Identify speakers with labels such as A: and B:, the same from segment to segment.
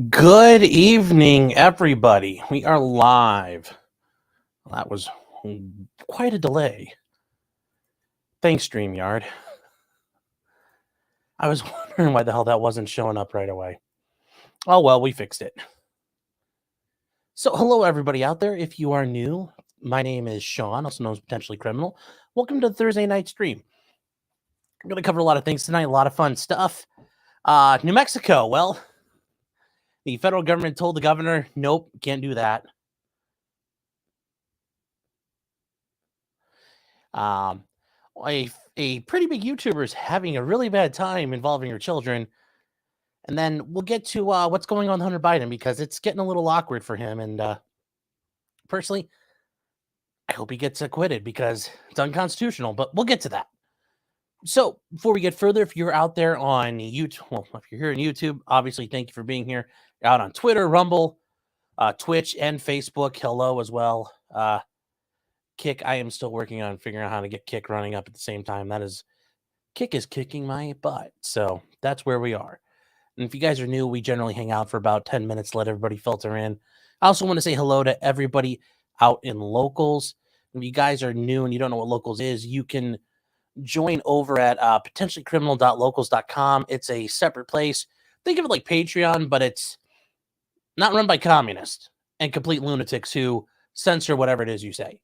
A: Good evening, everybody. We are live. Well, that was quite a delay. Thanks, StreamYard. I was wondering why the hell that wasn't showing up right away. Oh, well, we fixed it. So, hello, everybody out there. If you are new, my name is Sean, also known as Potentially Criminal. Welcome to the Thursday night stream. I'm going to cover a lot of things tonight, a lot of fun stuff. New Mexico, well, the federal government told the governor, nope, can't do that. A pretty big YouTuber is having a really bad time involving her children. And then we'll get to what's going on with Hunter Biden because it's getting a little awkward for him. And personally, I hope he gets acquitted because it's unconstitutional, but we'll get to that. So before we get further, if you're out there on YouTube, well, if you're here on YouTube, obviously, thank you for being here. You're out on Twitter, Rumble, Twitch, and Facebook. Hello as well. Kick, I am still working on figuring out how to get Kick running up at the same time. Kick is kicking my butt. So that's where we are. And if you guys are new, we generally hang out for about 10 minutes, let everybody filter in. I also want to say hello to everybody out in Locals. If you guys are new and you don't know what Locals is, you can join over at potentiallycriminal.locals.com. It's a separate place. Think of it like Patreon, but it's not run by communists and complete lunatics who censor whatever it is you say.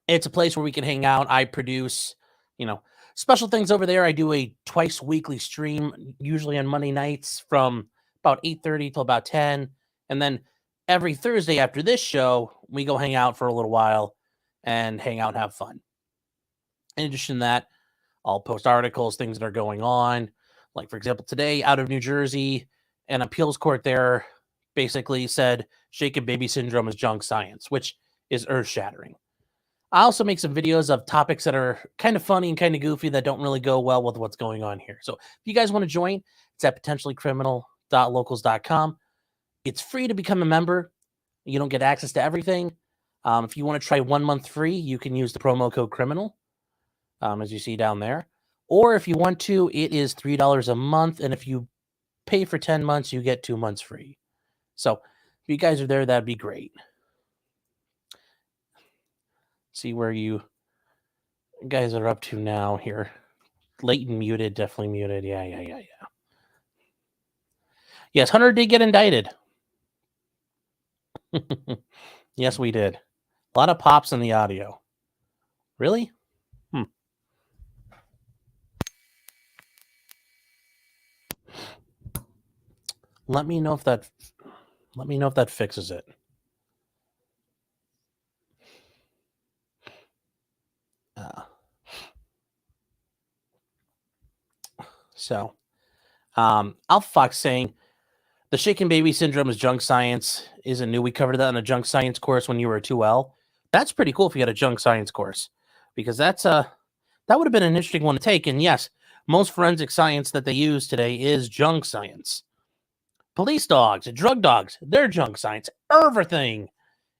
A: It's a place where we can hang out. I produce, special things over there. I do a twice weekly stream, usually on Monday nights from about 8:30 till about 10. And then every Thursday after this show, we go hang out for a little while and hang out and have fun. In addition to that, I'll post articles, things that are going on. Like, for example, today out of New Jersey, an appeals court there basically said shaken baby syndrome is junk science, which is earth-shattering. I also make some videos of topics that are kind of funny and kind of goofy that don't really go well with what's going on here. So if you guys want to join, it's at potentiallycriminal.locals.com. It's free to become a member. You don't get access to everything. If you want to try 1 month free, you can use the promo code CRIMINAL, as you see down there. Or if you want to, it is $3 a month. And if you pay for 10 months, you get 2 months free. So if you guys are there, that'd be great. See where you guys are up to now here. Leighton muted, definitely muted. Yeah. Yes, Hunter did get indicted. Yes, we did. A lot of pops in the audio. Really? Let me know if that fixes it. Alphafox saying the shaken baby syndrome is junk science isn't new. We covered that on a junk science course when you were a 2L. That's pretty cool if you had a junk science course, because that would have been an interesting one to take. And yes, most forensic science that they use today is junk science. Police dogs, drug dogs, they're junk science. Everything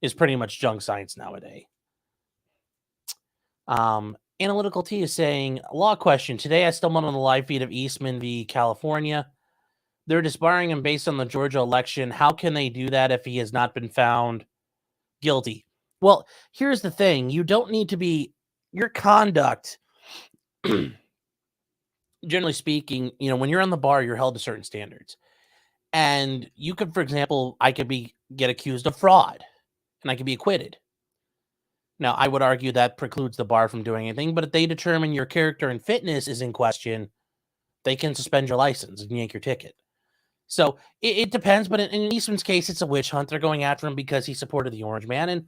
A: is pretty much junk science nowadays. Analytical T is saying, law question. Today I stumbled on the live feed of Eastman v. California. They're disbarring him based on the Georgia election. How can they do that if he has not been found guilty? Well, here's the thing. You don't need to be, your conduct, generally speaking, when you're on the bar, you're held to certain standards. And you could, for example, I could get accused of fraud and I could be acquitted. Now, I would argue that precludes the bar from doing anything, but if they determine your character and fitness is in question, they can suspend your license and yank your ticket. So it depends, but in Eastman's case, it's a witch hunt. They're going after him because he supported the Orange Man. And,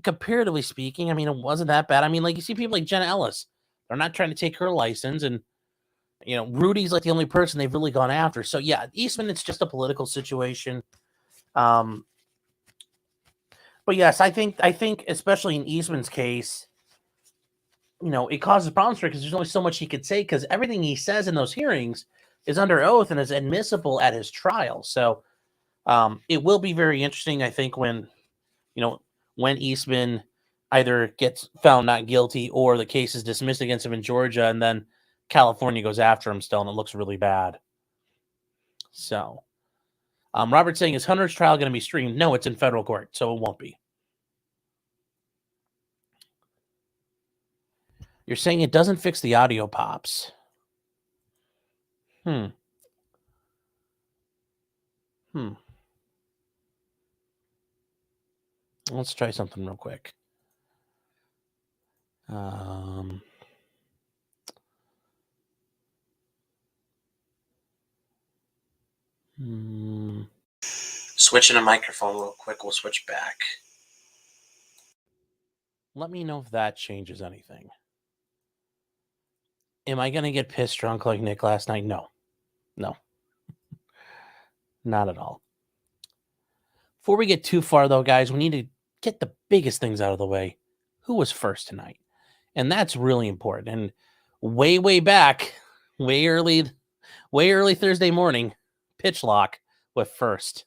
A: comparatively speaking, it wasn't that bad. Like you see people like Jenna Ellis, they're not trying to take her license. And, Rudy's like the only person they've really gone after. So yeah, Eastman, it's just a political situation. But yes, I think especially in Eastman's case, it causes problems for her because there's only so much he could say because everything he says in those hearings is under oath and is admissible at his trial. So it will be very interesting, I think, when Eastman either gets found not guilty or the case is dismissed against him in Georgia and then California goes after him still and it looks really bad. So Robert's saying, is Hunter's trial going to be streamed? No, it's in federal court, so it won't be. You're saying it doesn't fix the audio pops. Let's try something real quick. Switching a microphone real quick. We'll switch back. Let me know if that changes anything. Am I going to get pissed drunk like Nick last night? No. Not at all. Before we get too far, though, guys, we need to get the biggest things out of the way. Who was first tonight? And that's really important. And way back, way early Thursday morning, Pitch Lock was first.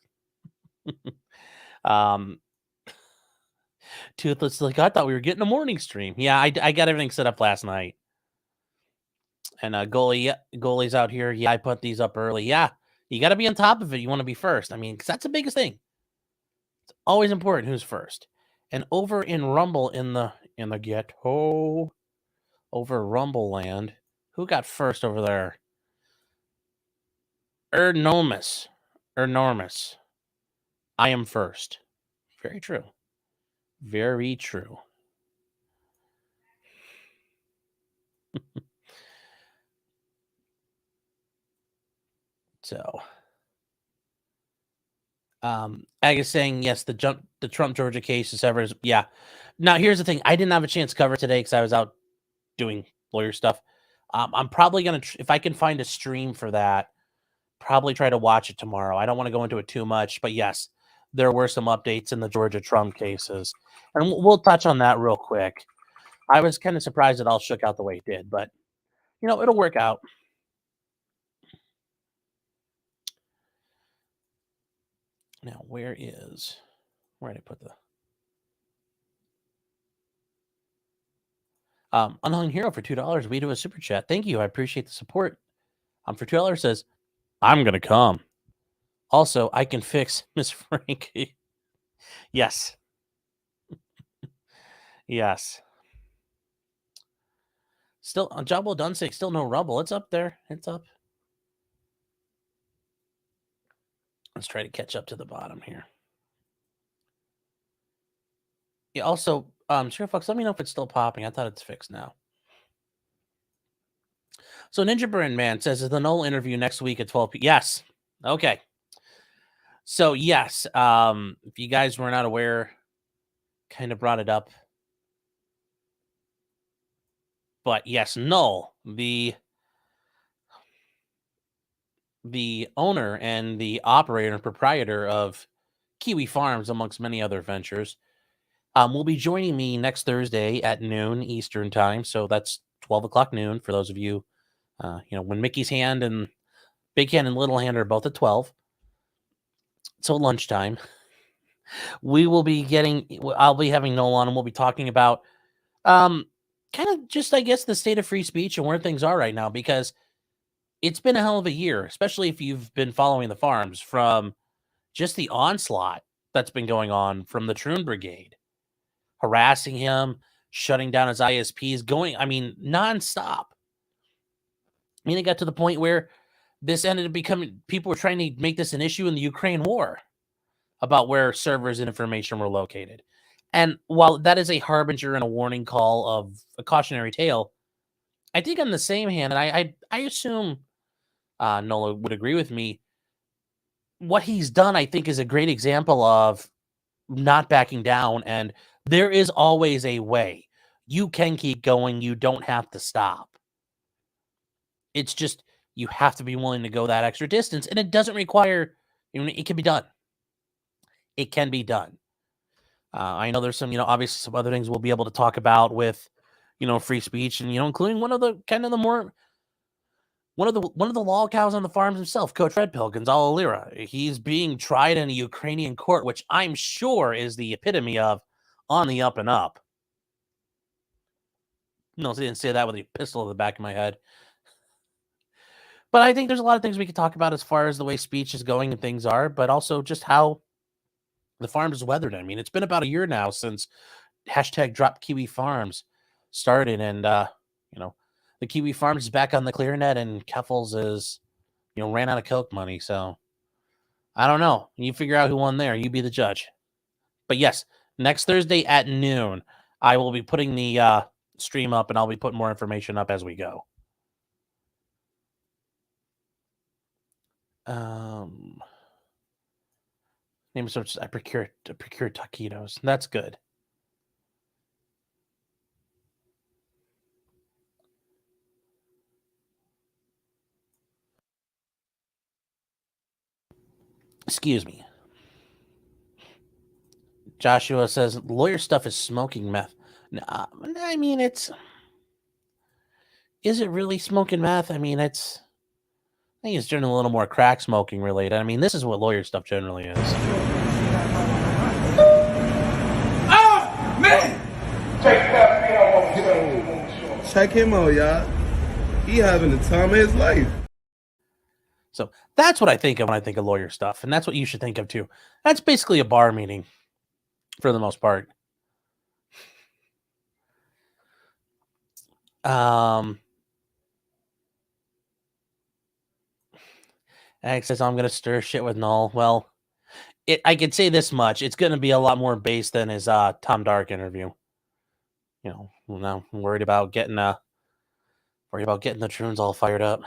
A: Toothless, like, I thought we were getting a morning stream. Yeah, I got everything set up last night. And goalie's out here. Yeah, I put these up early. Yeah, you got to be on top of it. You want to be first. I mean, because that's the biggest thing. It's always important who's first. And over in Rumble in the ghetto, over Rumble land, who got first over there? Enormous. I am first. Very true. Very true. So, Ag is saying, yes, the Trump Georgia case is ever. Yeah. Now, here's the thing. I didn't have a chance to cover today because I was out doing lawyer stuff. I'm probably going to, if I can find a stream for that, probably try to watch it tomorrow. I don't want to go into it too much, but yes, there were some updates in the Georgia Trump cases. And we'll touch on that real quick. I was kind of surprised it all shook out the way it did, but, it'll work out. Now, where did I put the... Unknown Hero for $2. We do a super chat. Thank you. I appreciate the support. For $2 says, I'm going to come. Also, I can fix Miss Franke. Yes. Yes. Still, on job well done, still no Rumble. It's up there. It's up. Let's try to catch up to the bottom here. Yeah, also, Sure Fox, let me know if it's still popping. I thought it's fixed now. So Ninja Burn Man says, is the Knoll interview next week at 12 p.m.? Yes. Okay. So, yes, if you guys were not aware, kind of brought it up. But yes, Knoll, the owner and the operator and proprietor of Kiwi Farms, amongst many other ventures, will be joining me next Thursday at noon Eastern time. So that's 12 o'clock noon for those of you, when Mickey's Hand and Big Hand and Little Hand are both at 12. So lunchtime. I'll be having Knoll on, and we'll be talking about kind of just, I guess, the state of free speech and where things are right now, because it's been a hell of a year, especially if you've been following the farms, from just the onslaught that's been going on from the Troon Brigade, harassing him, shutting down his ISPs, nonstop. It got to the point where this ended up becoming, people were trying to make this an issue in the Ukraine war about where servers and information were located. And while that is a harbinger and a warning call of a cautionary tale, I think on the same hand, and I assume Nola would agree with me, what he's done, I think, is a great example of not backing down. And there is always a way. You can keep going. You don't have to stop. It's just, you have to be willing to go that extra distance. And it doesn't require, it can be done. It can be done. I know there's some, obviously some other things we'll be able to talk about with, free speech, and, including one of the law cows on the farms himself, Coach Red Pill, Gonzalo Lira. He's being tried in a Ukrainian court, which I'm sure is the epitome of on the up and up. No, I didn't say that with a pistol in the back of my head. But I think there's a lot of things we could talk about as far as the way speech is going and things are, but also just how the farm is weathered. I mean, it's been about a year now since hashtag Drop Kiwi Farms started, and the Kiwi Farms is back on the clear net, and Keffels is ran out of Coke money. So I don't know. You figure out who won there. You be the judge. But yes, next Thursday at noon, I will be putting the stream up, and I'll be putting more information up as we go. Name search. I procured taquitos. That's good. Excuse me. Joshua says lawyer stuff is smoking meth. Nah, I mean, is it really smoking meth? I mean, I think it's generally a little more crack smoking related. I mean, this is what lawyer stuff generally is.
B: Ah, man! Check him out, y'all. He having the time of his life.
A: So that's what I think of when I think of lawyer stuff, and that's what you should think of too. That's basically a bar meeting, for the most part. Alex says I'm gonna stir shit with Null. Well, I could say this much: it's gonna be a lot more based than his Tom Dark interview. Now I'm worried about getting the Troons all fired up.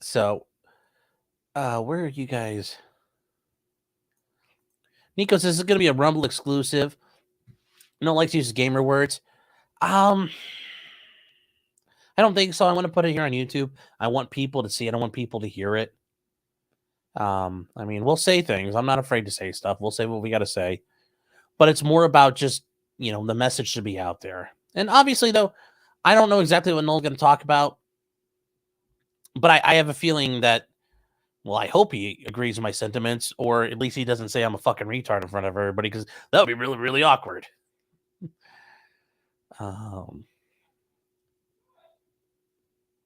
A: So, where are you guys? Nico says this is going to be a Rumble exclusive. No likes to use gamer words. I don't think so. I want to put it here on YouTube. I want people to see it. I want people to hear it. I mean, we'll say things. I'm not afraid to say stuff. We'll say what we got to say. But it's more about just, the message should be out there. And obviously, though, I don't know exactly what Noel's going to talk about. But I have a feeling that, well, I hope he agrees with my sentiments, or at least he doesn't say I'm a fucking retard in front of everybody, because that would be really, really awkward.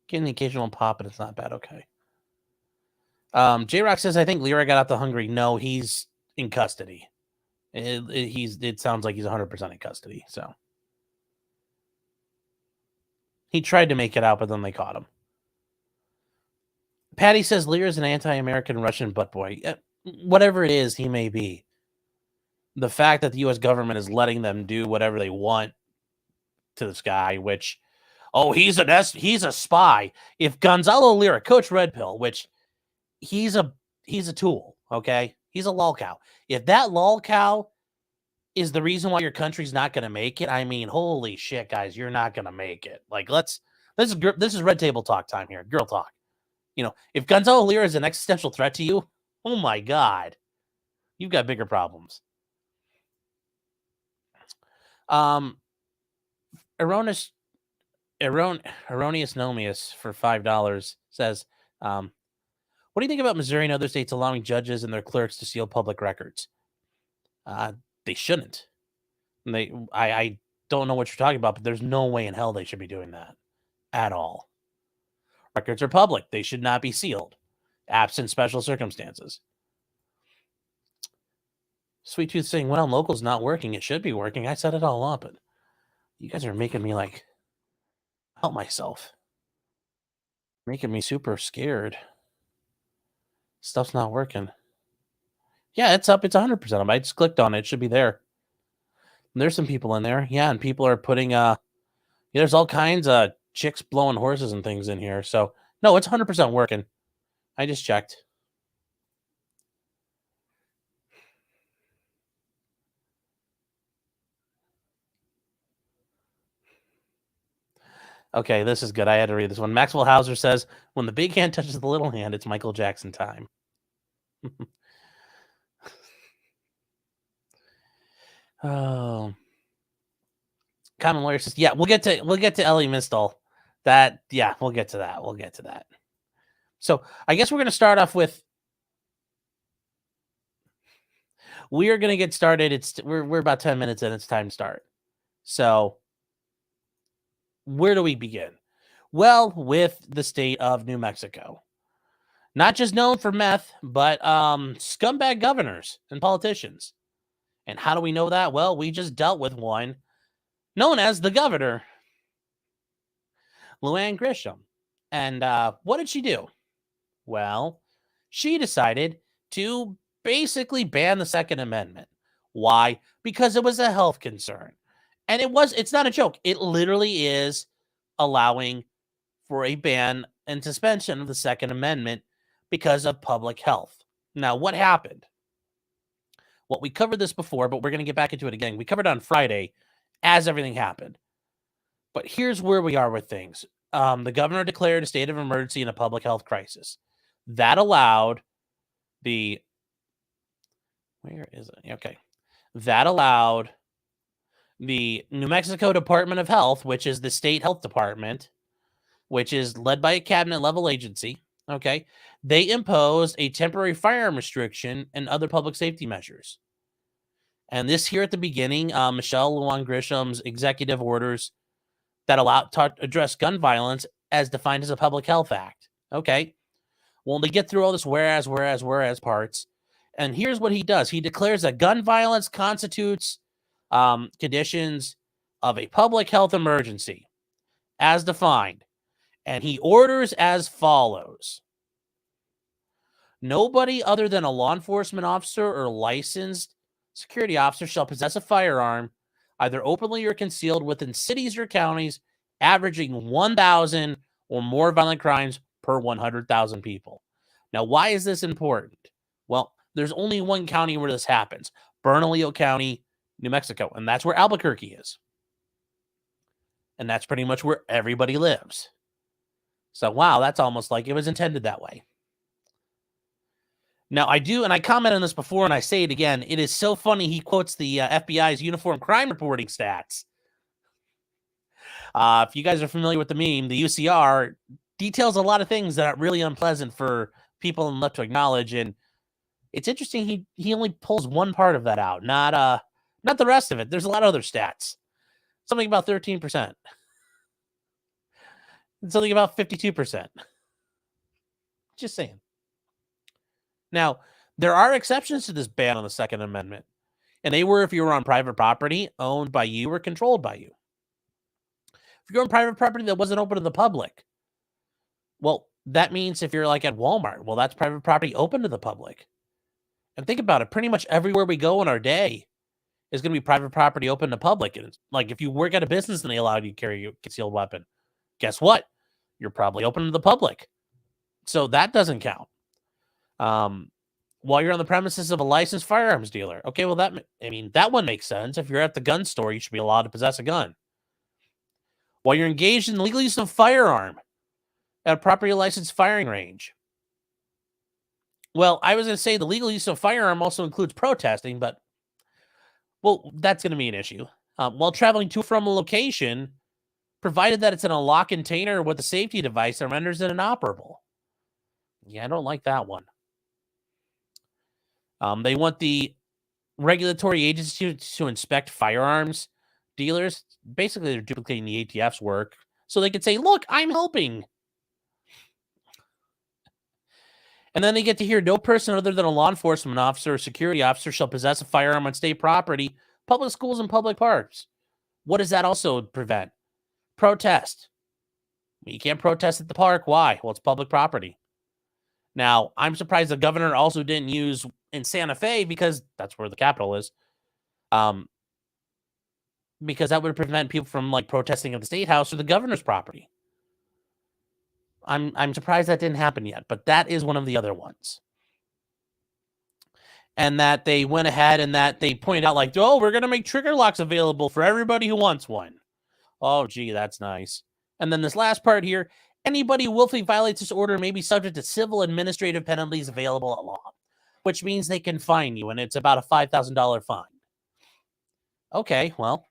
A: Getting the occasional pop, and it's not bad. Okay. J-Rock says, I think Lyra got out the hungry. No, he's in custody. It sounds like he's 100% in custody. So he tried to make it out, but then they caught him. Patty says Lyra's an anti-American Russian butt boy. Whatever it is, he may be. The fact that the U.S. government is letting them do whatever they want to this guy, which, he's a spy. If Gonzalo Lyra, Coach Red Pill, which he's a tool, okay? He's a lolcow. If that lolcow is the reason why your country's not going to make it, I mean, holy shit, guys, you're not going to make it. Like, this is Red Table Talk time here, girl talk. If Gonzalo Lyra is an existential threat to you, oh my God, you've got bigger problems. Erroneous Nomius for $5 says, what do you think about Missouri and other states allowing judges and their clerks to steal public records? They shouldn't. I don't know what you're talking about, but there's no way in hell they should be doing that at all. Records are public. They should not be sealed, absent special circumstances. Sweet Tooth saying, well, local's not working. It should be working. I set it all up, but you guys are making me help myself. Making me super scared. Stuff's not working. Yeah, it's up. It's 100% up. I just clicked on it. It should be there. And there's some people in there. Yeah, and people are putting there's all kinds of chicks blowing horses and things in here. So no, it's 100% working. I just checked. Okay, this is good. I had to read this one. Maxwell Hauser says, when the big hand touches the little hand, it's Michael Jackson time. Oh. Common Lawyer says, yeah, we'll get to Ellie Mistel. We'll get to that. We'll get to that. So I guess we're going to start off with, we are going to get started. We're about 10 minutes in. It's time to start. So where do we begin? Well, with the state of New Mexico. Not just known for meth, but scumbag governors and politicians. And how do we know that? Well, we just dealt with one known as the governor, Luann Grisham. And what did she do? Well, she decided to basically ban the Second Amendment. Why? Because it was a health concern. And it's not a joke. It literally is allowing for a ban and suspension of the Second Amendment because of public health. Now, what happened? Well, we covered this before, but we're going to get back into it again. We covered it on Friday as everything happened. But here's where we are with things. The governor declared a state of emergency and a public health crisis. That allowed the... Where is it? Okay. That allowed the New Mexico Department of Health, which is the state health department, which is led by a cabinet-level agency, okay? They imposed a temporary firearm restriction and other public safety measures. And this here at the beginning, Michelle Lujan Grisham's executive orders that allow to address gun violence as defined as a public health act. Okay. Well, they get through all this whereas parts. And here's what he does. He declares that gun violence constitutes conditions of a public health emergency as defined. And he orders as follows. Nobody other than a law enforcement officer or licensed security officer shall possess a firearm, either openly or concealed, within cities or counties, averaging 1,000 or more violent crimes per 100,000 people. Now, why is this important? Well, there's only one county where this happens, Bernalillo County, New Mexico, and that's where Albuquerque is. And that's pretty much where everybody lives. So, wow, that's almost like it was intended that way. Now, I do, and I commented on this before, and I say it again, it is so funny he quotes the FBI's uniform crime reporting stats. If you guys are familiar with the meme, the UCR details a lot of things that are really unpleasant for people in left to acknowledge, and it's interesting he only pulls one part of that out, not the rest of it. There's a lot of other stats. Something about 13%. Something about 52%. Just saying. Now, there are exceptions to this ban on the Second Amendment, and they were if you were on private property owned by you or controlled by you. If you're on private property that wasn't open to the public, well, that means if you're like at Walmart, well, that's private property open to the public. And think about it, pretty much everywhere we go in our day is going to be private property open to public. And it's like if you work at a business and they allow you to carry a concealed weapon, guess what? You're probably open to the public. So that doesn't count. While you're on the premises of a licensed firearms dealer. Okay, well, that one makes sense. If you're at the gun store, you should be allowed to possess a gun. While you're engaged in the legal use of a firearm at a properly licensed firing range. Well, I was going to say the legal use of a firearm also includes protesting, but, well, that's going to be an issue. While traveling to from a location, provided that it's in a locked container with a safety device that renders it inoperable. Yeah, I don't like that one. They want the regulatory agency to inspect firearms dealers. Basically, they're duplicating the ATF's work so they can say, look, I'm helping. And then they get to hear no person other than a law enforcement officer or security officer shall possess a firearm on state property, public schools, and public parks. What does that also prevent? Protest. You can't protest at the park. Why? Well, it's public property. Now, I'm surprised the governor also didn't use in Santa Fe because that's where the capital is. Because that would prevent people from like protesting at the state house or the governor's property. I'm surprised that didn't happen yet, but that is one of the other ones. And that they went ahead and that they pointed out like, oh, we're going to make trigger locks available for everybody who wants one. Oh, gee, that's nice. And then this last part here, anybody who willfully violates this order may be subject to civil administrative penalties available at law, which means they can fine you, and it's about a $5,000 fine. Okay, well,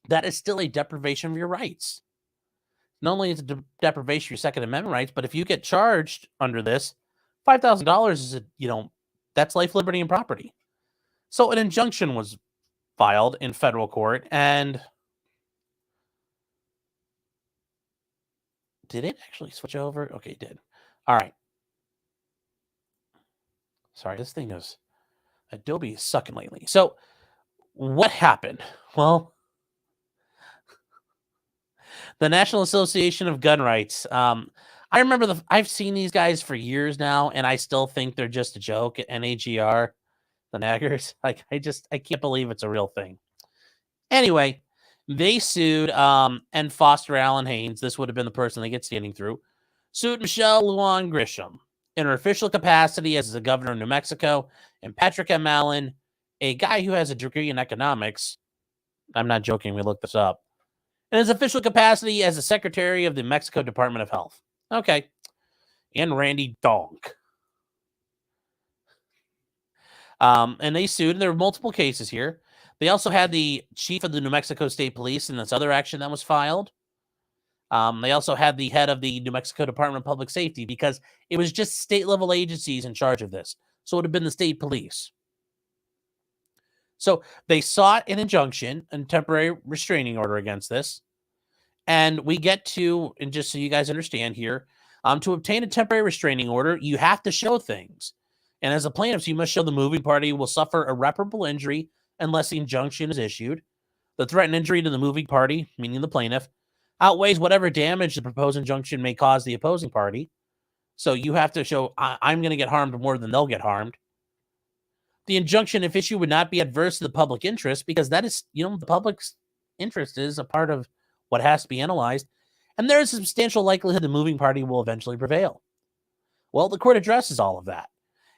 A: that is still a deprivation of your rights. Not only is it a deprivation of your Second Amendment rights, but if you get charged under this, $5,000 is, that's life, liberty, and property. So an injunction was filed in federal court, and Did it actually switch over? Okay, it did. All right. Sorry, this thing is... Adobe is sucking lately. So what happened? Well, the National Association of Gun Rights. I remember I've seen these guys for years now, and I still think they're just a joke at NAGR, the naggers. Like, I can't believe it's a real thing. Anyway, they sued and Foster Allen Haynes, this would have been the person they get standing through, sued Michelle Lujan Grisham in her official capacity as the governor of New Mexico, and Patrick M. Allen, a guy who has a degree in economics. I'm not joking, we looked this up. In his official capacity as the Secretary of the Mexico Department of Health. Okay. And Randy Donk. And they sued, and there were multiple cases here. They also had the chief of the New Mexico State Police in this other action that was filed. They also had the head of the New Mexico Department of Public Safety, because it was just state-level agencies in charge of this. So it would have been the state police. So they sought an injunction and temporary restraining order against this. And we get to, and just so you guys understand here, to obtain a temporary restraining order, you have to show things. And as a plaintiff, you must show the moving party will suffer irreparable injury unless the injunction is issued. The threatened injury to the moving party, meaning the plaintiff, outweighs whatever damage the proposed injunction may cause the opposing party. So you have to show, I'm going to get harmed more than they'll get harmed. The injunction, if issued, would not be adverse to the public interest, because that is, the public's interest is a part of what has to be analyzed. And there is a substantial likelihood the moving party will eventually prevail. Well, the court addresses all of that.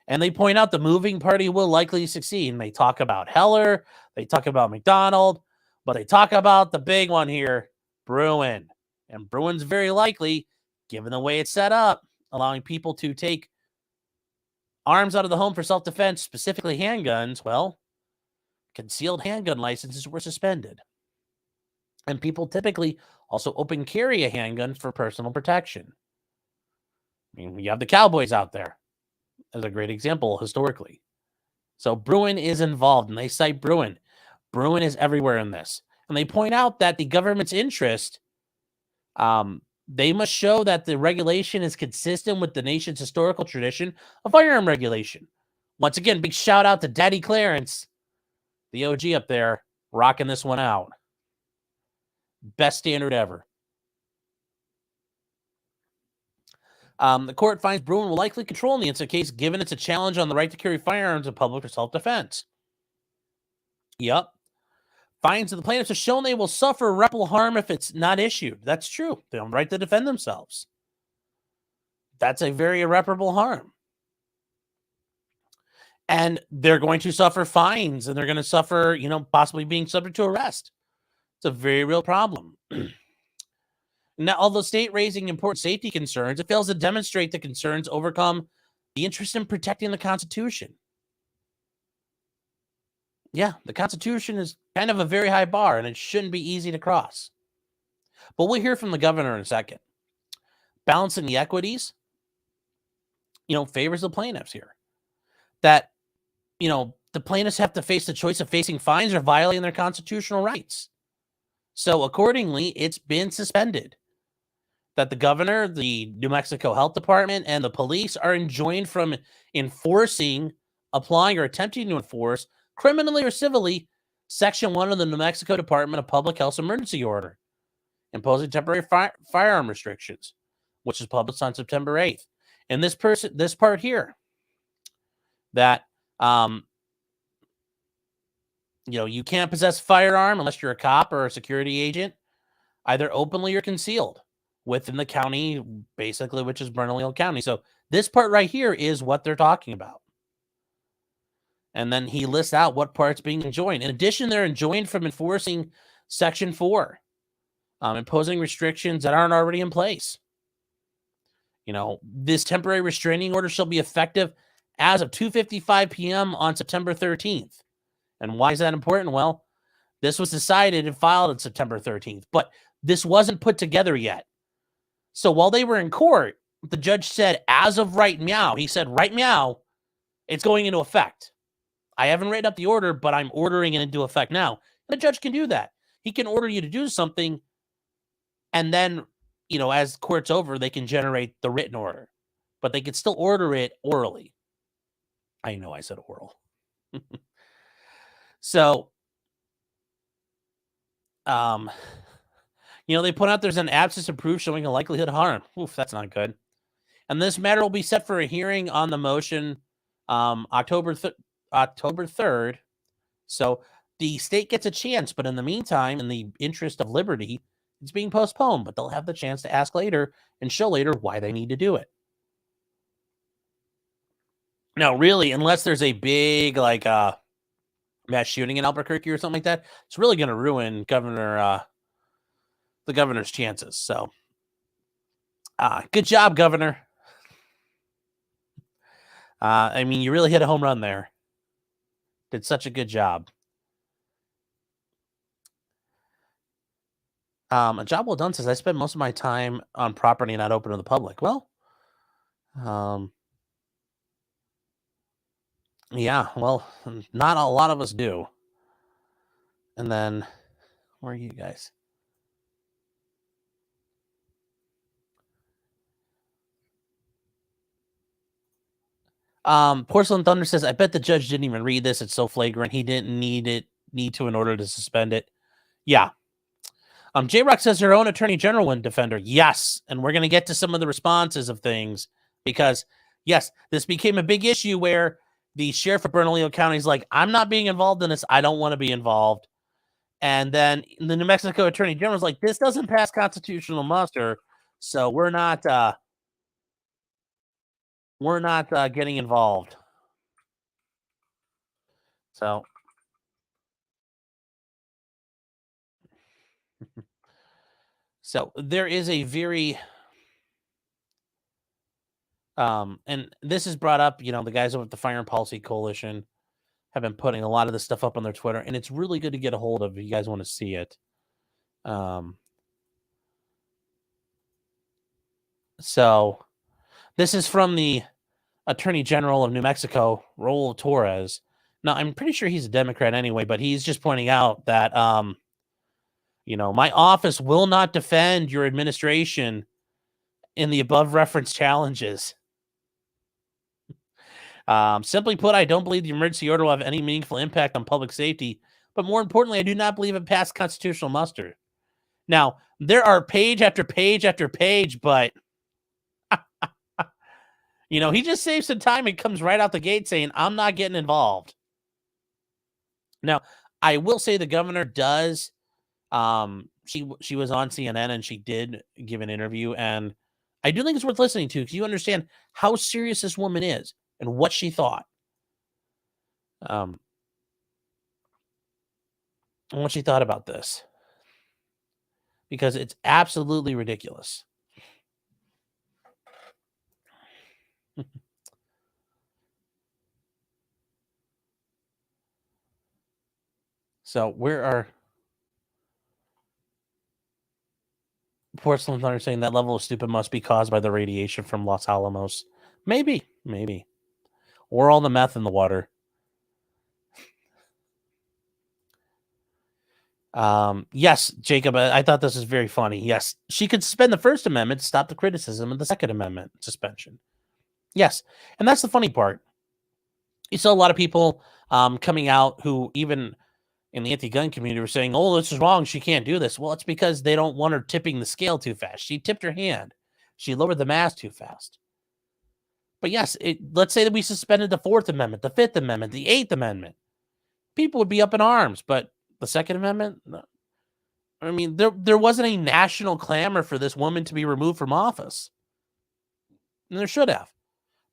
A: And they point out the moving party will likely succeed. And they talk about Heller, they talk about McDonald, but they talk about the big one here, Bruen. And Bruin's very likely, given the way it's set up, allowing people to take arms out of the home for self-defense, specifically handguns. Well, concealed handgun licenses were suspended. And people typically also open carry a handgun for personal protection. I mean, you have the cowboys out there as a great example historically. So Bruen is involved, and they cite Bruen. Bruen is everywhere in this. And they point out that the government's interest, they must show that the regulation is consistent with the nation's historical tradition of firearm regulation. Once again, big shout out to Daddy Clarence, the OG up there, rocking this one out. Best standard ever. The court finds Bruen will likely control in the instant case, given it's a challenge on the right to carry firearms in public for self-defense. Yep. Finds that the plaintiffs have shown they will suffer irreparable harm if it's not issued. That's true. They have the right to defend themselves. That's a very irreparable harm. And they're going to suffer fines, and they're going to suffer, possibly being subject to arrest. It's a very real problem. Now, although state raising important safety concerns, it fails to demonstrate the concerns overcome the interest in protecting the Constitution. Yeah, the Constitution is kind of a very high bar, and it shouldn't be easy to cross. But we'll hear from the governor in a second. Balancing the equities, favors the plaintiffs here. That, the plaintiffs have to face the choice of facing fines or violating their constitutional rights. So accordingly, it's been suspended. That the governor, the New Mexico Health Department, and the police are enjoined from enforcing, applying, or attempting to enforce, criminally or civilly, Section 1 of the New Mexico Department of Public Health's emergency order, imposing temporary firearm restrictions, which is published on September 8th. And this part here, that, you can't possess a firearm unless you're a cop or a security agent, either openly or concealed, within the county, basically, which is Bernalillo County. So this part right here is what they're talking about. And then he lists out what part's being enjoined. In addition, they're enjoined from enforcing Section 4, imposing restrictions that aren't already in place. This temporary restraining order shall be effective as of 2:55 p.m. on September 13th. And why is that important? Well, this was decided and filed on September 13th, but this wasn't put together yet. So while they were in court, the judge said, as of right meow, he said, right meow, it's going into effect. I haven't written up the order, but I'm ordering it into effect now. And the judge can do that. He can order you to do something and then as court's over, they can generate the written order, but they can still order it orally. I know I said oral. So, they point out there's an absence of proof showing a likelihood of harm. Oof, that's not good. And this matter will be set for a hearing on the motion October 3rd. So the state gets a chance, but in the meantime, in the interest of liberty, it's being postponed, but they'll have the chance to ask later and show later why they need to do it. Now, really, unless there's a big, mass shooting in Albuquerque or something like that, it's really going to ruin the governor's chances. So, good job, Governor. You really hit a home run there. Did such a good job. A job well done says, I spend most of my time on property not open to the public. Well, yeah, well, not a lot of us do. And then, where are you guys? Porcelain Thunder says, I bet the judge didn't even read this. It's so flagrant. He didn't need to in order to suspend it. Yeah. J-Rock says her own attorney general wouldn't defend her. Yes. And we're going to get to some of the responses of things because, yes, this became a big issue where the sheriff of Bernalillo County is like, I'm not being involved in this. I don't want to be involved. And then the New Mexico attorney general is like, this doesn't pass constitutional muster. So we're not getting involved. So there is a very and this is brought up, the guys over at the Firearm Policy Coalition have been putting a lot of this stuff up on their Twitter, and it's really good to get a hold of if you guys want to see it. So this is from the Attorney General of New Mexico, Raul Torres. Now, I'm pretty sure he's a Democrat anyway, but he's just pointing out that, my office will not defend your administration in the above referenced challenges. Simply put, I don't believe the emergency order will have any meaningful impact on public safety, but more importantly, I do not believe it passed constitutional muster. Now, there are page after page after page, but he just saves some time and comes right out the gate saying, I'm not getting involved. Now, I will say the governor does. She was on CNN and she did give an interview, and I do think it's worth listening to because you understand how serious this woman is and what she thought. And what she thought about this. Because it's absolutely ridiculous. So where are Porcelain Thunder saying that level of stupid must be caused by the radiation from Los Alamos? Maybe. Or all the meth in the water. Yes, Jacob, I thought this was very funny. Yes, she could suspend the First Amendment to stop the criticism of the Second Amendment suspension. Yes, and that's the funny part. You saw a lot of people coming out who even in the anti-gun community were saying, oh, this is wrong. She can't do this. Well, it's because they don't want her tipping the scale too fast. She tipped her hand. She lowered the mask too fast. But yes, let's say that we suspended the Fourth Amendment, the Fifth Amendment, the Eighth Amendment. People would be up in arms. But the Second Amendment, no. I mean, there wasn't a national clamor for this woman to be removed from office. And there should have.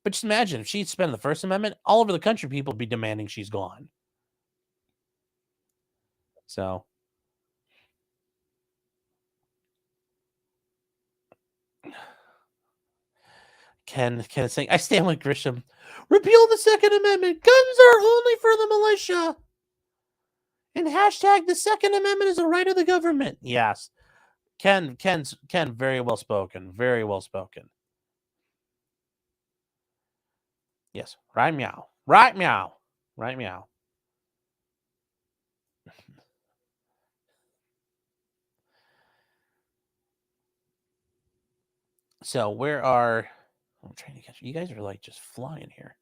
A: But just imagine if she'd suspended the First Amendment, all over the country, people would be demanding she's gone. So, Ken is saying, I stand with Grisham. Repeal the Second Amendment. Guns are only for the militia. And hashtag the Second Amendment is a right of the government. Yes. Ken, very well spoken. Very well spoken. Yes. Right meow. Right meow. Right meow. So where are... I'm trying to catch you. You guys are like just flying here.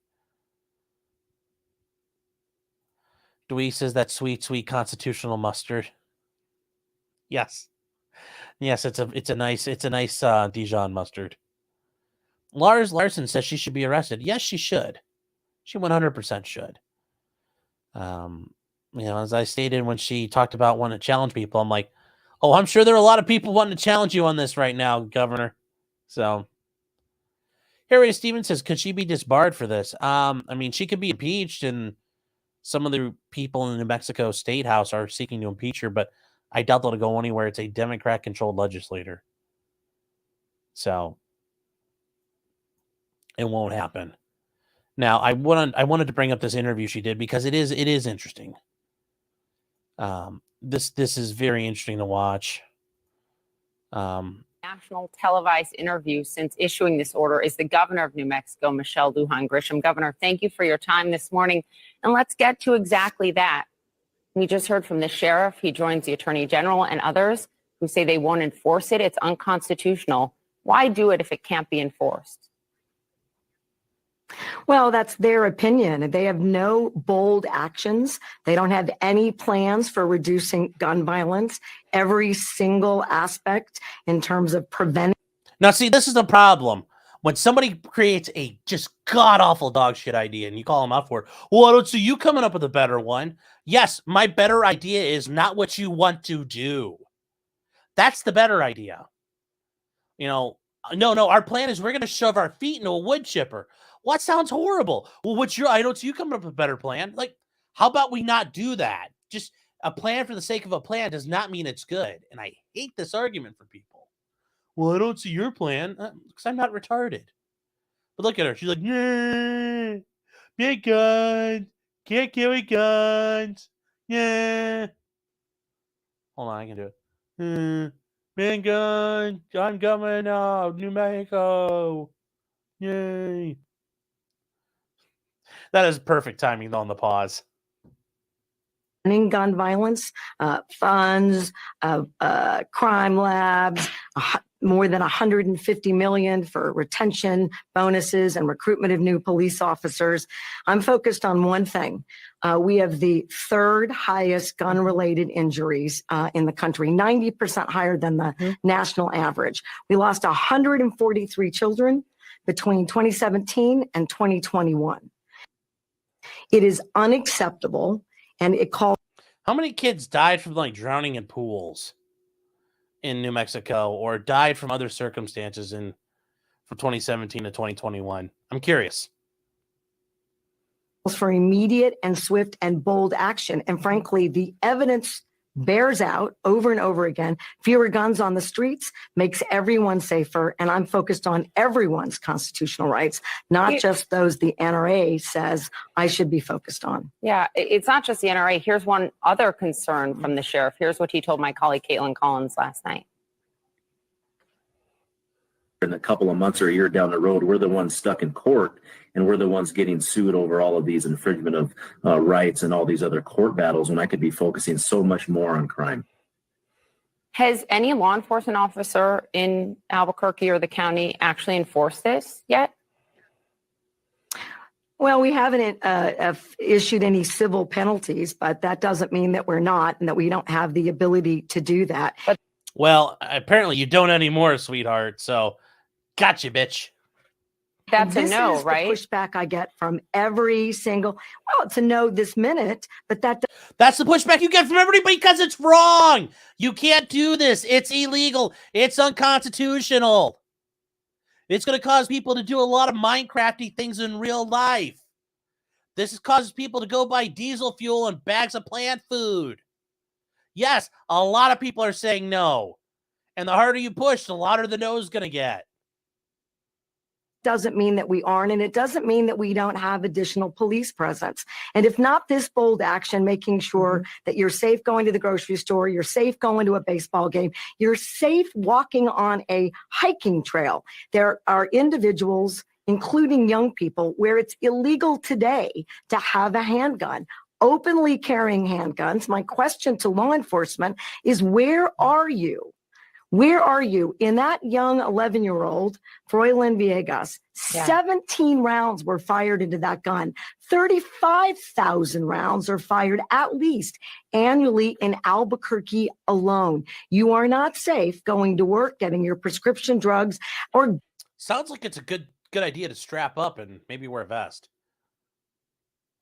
A: Dewey says that sweet, sweet constitutional mustard. Yes. Yes, it's a nice Dijon mustard. Lars Larson says she should be arrested. Yes, she should. She 100% should. As I stated when she talked about wanting to challenge people, I'm like, oh, I'm sure there are a lot of people wanting to challenge you on this right now, Governor. So, Harry Stevens says, could she be disbarred for this? She could be impeached, and some of the people in the New Mexico State House are seeking to impeach her, but I doubt they'll go anywhere. It's a Democrat-controlled legislator. So, it won't happen. Now, I wanted to bring up this interview she did because it is interesting. This is very interesting to watch.
C: National televised interview since issuing this order is the governor of New Mexico, Michelle Lujan Grisham. Governor, thank you for your time this morning. And let's get to exactly that. We just heard from the sheriff. He joins the attorney general and others who say they won't enforce it. It's unconstitutional. Why do it if it can't be enforced?
D: Well, that's their opinion. They have no bold actions. They don't have any plans for reducing gun violence. Every single aspect in terms of preventing.
A: Now, see, this is the problem. When somebody creates a just god-awful dog shit idea and you call them out for it, well, I don't see you coming up with a better one. Yes, my better idea is not what you want to do. That's the better idea. No, our plan is we're going to shove our feet into a wood chipper. What sounds horrible? Well, I don't see you coming up with a better plan. Like, how about we not do that? Just a plan for the sake of a plan does not mean it's good. And I hate this argument for people. Well, I don't see your plan because I'm not retarded. But look at her. She's like, nah, big guns. Can't carry guns. Yeah. Hold on, I can do it. Big gun. I'm coming out. New Mexico. Yay. That is perfect timing on the pause.
D: Gun violence, funds, crime labs, more than $150 million for retention bonuses and recruitment of new police officers. I'm focused on one thing. We have the third highest gun-related injuries in the country, 90% higher than the national average. We lost 143 children between 2017 and 2021. It is unacceptable, and it calls.
A: How many kids died from drowning in pools in New Mexico, or died from other circumstances from 2017 to 2021? I'm curious.
D: For immediate and swift and bold action, and frankly, the evidence bears out over and over again. Fewer guns on the streets makes everyone safer, and I'm focused on everyone's constitutional rights, not just those the NRA says I should be focused on.
C: Yeah, it's not just the NRA. Here's one other concern from the sheriff. Here's what he told my colleague Caitlin Collins last night.
E: In a couple of months or a year down the road, we're the ones stuck in court, and we're the ones getting sued over all of these infringement of rights and all these other court battles, when I could be focusing so much more on crime.
C: Has any law enforcement officer in Albuquerque or the county actually enforced this yet?
D: Well, we haven't issued any civil penalties, but that doesn't mean that we're not, and that we don't have the ability to do that.
A: Well, apparently you don't anymore, sweetheart. So, gotcha, bitch.
C: That's
D: this
C: a no,
D: is
C: right?
D: The pushback I get from every single. Well, it's a no this minute, but
A: that's the pushback you get from everybody because it's wrong. You can't do this. It's illegal. It's unconstitutional. It's going to cause people to do a lot of Minecrafty things in real life. This causes people to go buy diesel fuel and bags of plant food. Yes, a lot of people are saying no. And the harder you push, the louder the no is going to get.
D: Doesn't mean that we aren't, and it doesn't mean that we don't have additional police presence. And if not this bold action, making sure that you're safe going to the grocery store, you're safe going to a baseball game, you're safe walking on a hiking trail. There are individuals, including young people, where it's illegal today to have a handgun. Openly carrying handguns. My question to law enforcement is, where are you Where are you? In that young 11-year-old, Froylan Villegas, 17 rounds were fired into that gun. 35,000 rounds are fired at least annually in Albuquerque alone. You are not safe going to work, getting your prescription drugs, or...
A: Sounds like it's a good idea to strap up and maybe wear a vest.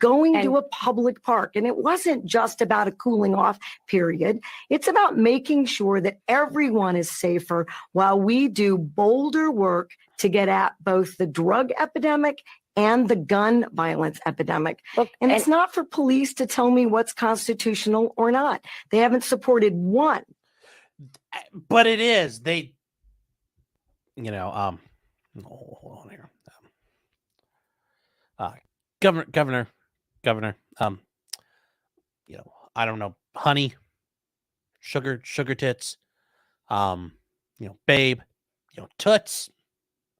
D: Going to a public park. And it wasn't just about a cooling off period. It's about making sure that everyone is safer while we do bolder work to get at both the drug epidemic and the gun violence epidemic.
C: Look,
D: and it's not for police to tell me what's constitutional or not. They haven't supported one.
A: But it is. They, hold on here. Governor, I don't know, honey, sugar tits, babe, toots.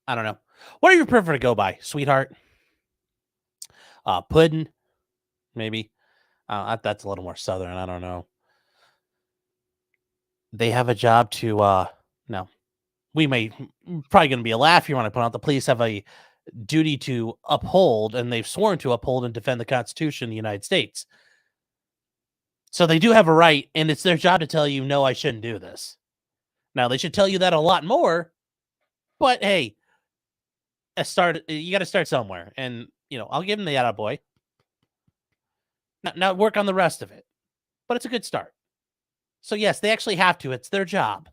A: I don't know. What do you prefer to go by, sweetheart? Puddin', maybe. That's a little more southern. I don't know. They have a job to, no, we may probably going to be a laugh here when I put out the police have a duty to uphold, and they've sworn to uphold and defend the Constitution of the United States. So they do have a right, and it's their job to tell you, no, I shouldn't do this. Now, they should tell you that a lot more, but hey, you got to start somewhere. And, I'll give them the attaboy. Now work on the rest of it. But it's a good start. So yes, they actually have to. It's their job.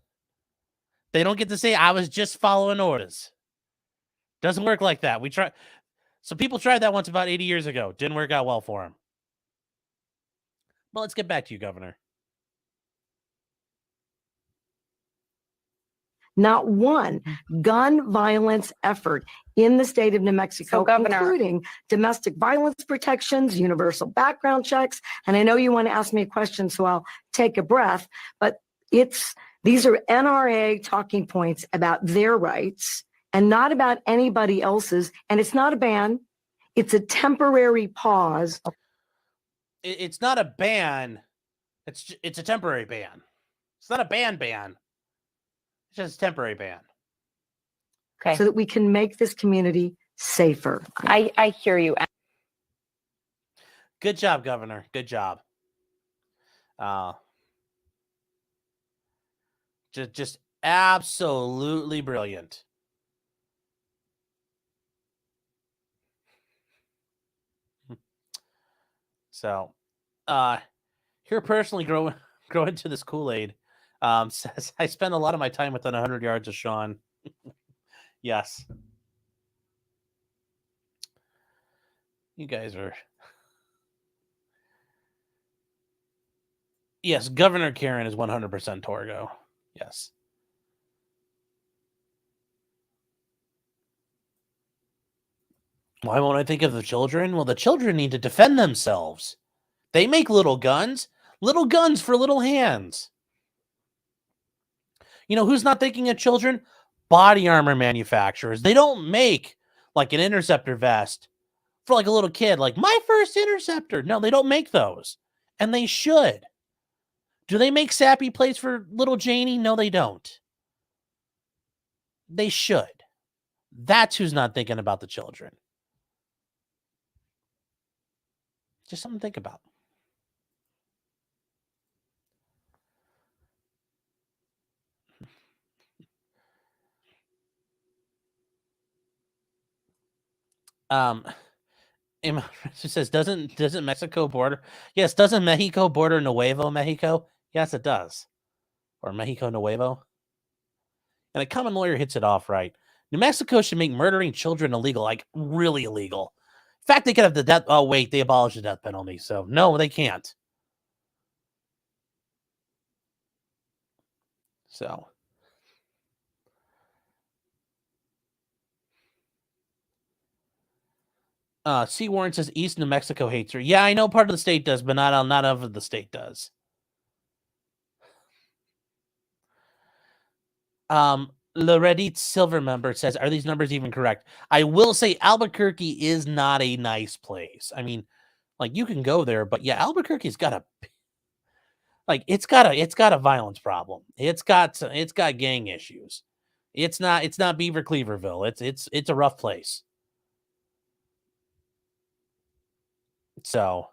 A: They don't get to say, I was just following orders. Doesn't work like that. So people tried that once about 80 years ago. Didn't work out well for them. Well, let's get back to you, Governor.
D: Not one gun violence effort in the state of New Mexico, including domestic violence protections, universal background checks. And I know you want to ask me a question, so I'll take a breath. But these are NRA talking points about their rights and not about anybody else's. And it's not a ban. It's a temporary pause.
A: It's not a ban. It's a temporary ban. It's not a ban. It's just a temporary ban.
C: Okay.
D: So that we can make this community safer.
C: I hear you.
A: Good job, Governor. Good job. Just absolutely brilliant. So, here personally grow into this Kool-Aid. Says I spend a lot of my time within 100 yards of Sean. Yes. You guys are. Yes, Governor Karen is 100% Torgo. Yes. Why won't I think of the children? Well, the children need to defend themselves. They make little guns for little hands. Who's not thinking of children? Body armor manufacturers. They don't make like an interceptor vest for like a little kid, like my first interceptor. No, they don't make those. And they should. Do they make sappy plates for little Janie? No, they don't. They should. That's who's not thinking about the children. Just something to think about. She says, doesn't Mexico border? Yes, doesn't Mexico border Nuevo Mexico? Yes, it does. Or Mexico Nuevo. And a common lawyer hits it off right. New Mexico should make murdering children illegal, like really illegal. In fact, they could have the death. Oh, wait, they abolished the death penalty. So, no, they can't. So. C. Warren says East New Mexico hates her. Yeah, I know part of the state does, but not of the state does. Loredit Silver member says, are these numbers even correct? I will say Albuquerque is not a nice place. I mean, like you can go there, but yeah, Albuquerque's got Like it's got a violence problem. It's got gang issues. It's not Beaver Cleaverville. It's a rough place. So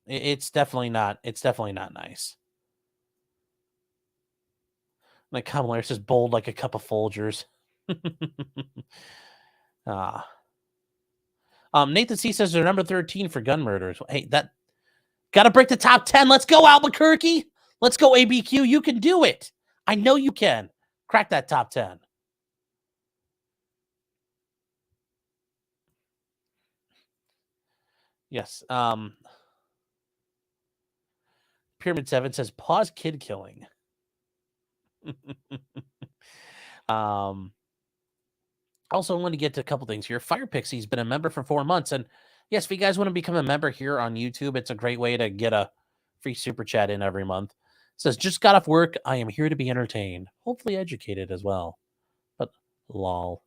A: it's definitely not nice. Like Kamala says, bold like a cup of Folgers. Nathan C says they're number 13 for gun murders. Hey, that gotta break the top 10. Let's go, Albuquerque. Let's go, ABQ. You can do it. I know you can. Crack that top 10. Yes. Pyramid 7 says pause kid killing. Also, I want to get to a couple things here. Fire Pixie's been a member for 4 months. And yes, if you guys want to become a member here on YouTube, it's a great way to get a free super chat in every month. It says, just got off work. I am here to be entertained. Hopefully educated as well. But lol.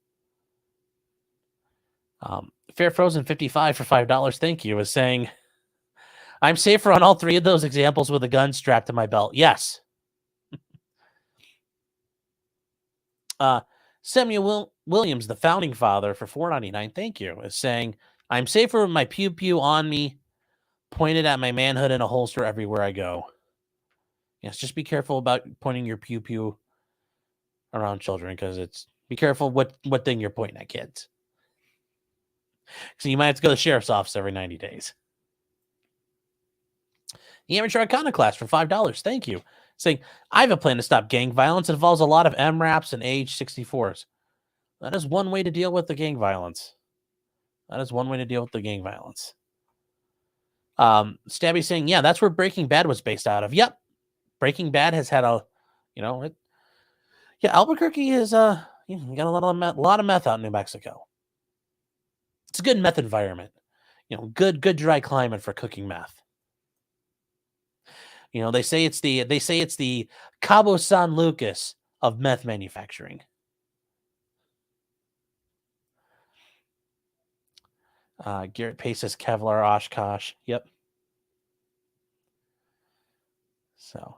A: Fair Frozen 55 for $5. Thank you. Is saying, I'm safer on all 3 of those examples with a gun strapped to my belt. Yes. Samuel Williams, the founding father, for $4.99, thank you, is saying, I'm safer with my pew-pew on me, pointed at my manhood in a holster everywhere I go. Yes, just be careful about pointing your pew-pew around children, because be careful what thing you're pointing at kids. So you might have to go to the sheriff's office every 90 days. The Amateur Iconoclast for $5, thank you. Saying, I have a plan to stop gang violence. It involves a lot of MRAPs and age 64s. That is one way to deal with the gang violence. Stabby saying, yeah, that's where Breaking Bad was based out of. Yep. Breaking Bad has had Albuquerque is, you got a lot of meth out in New Mexico. It's a good meth environment. Good dry climate for cooking meth. They say it's the Cabo San Lucas of meth manufacturing. Garrett Pace says Kevlar Oshkosh. Yep. So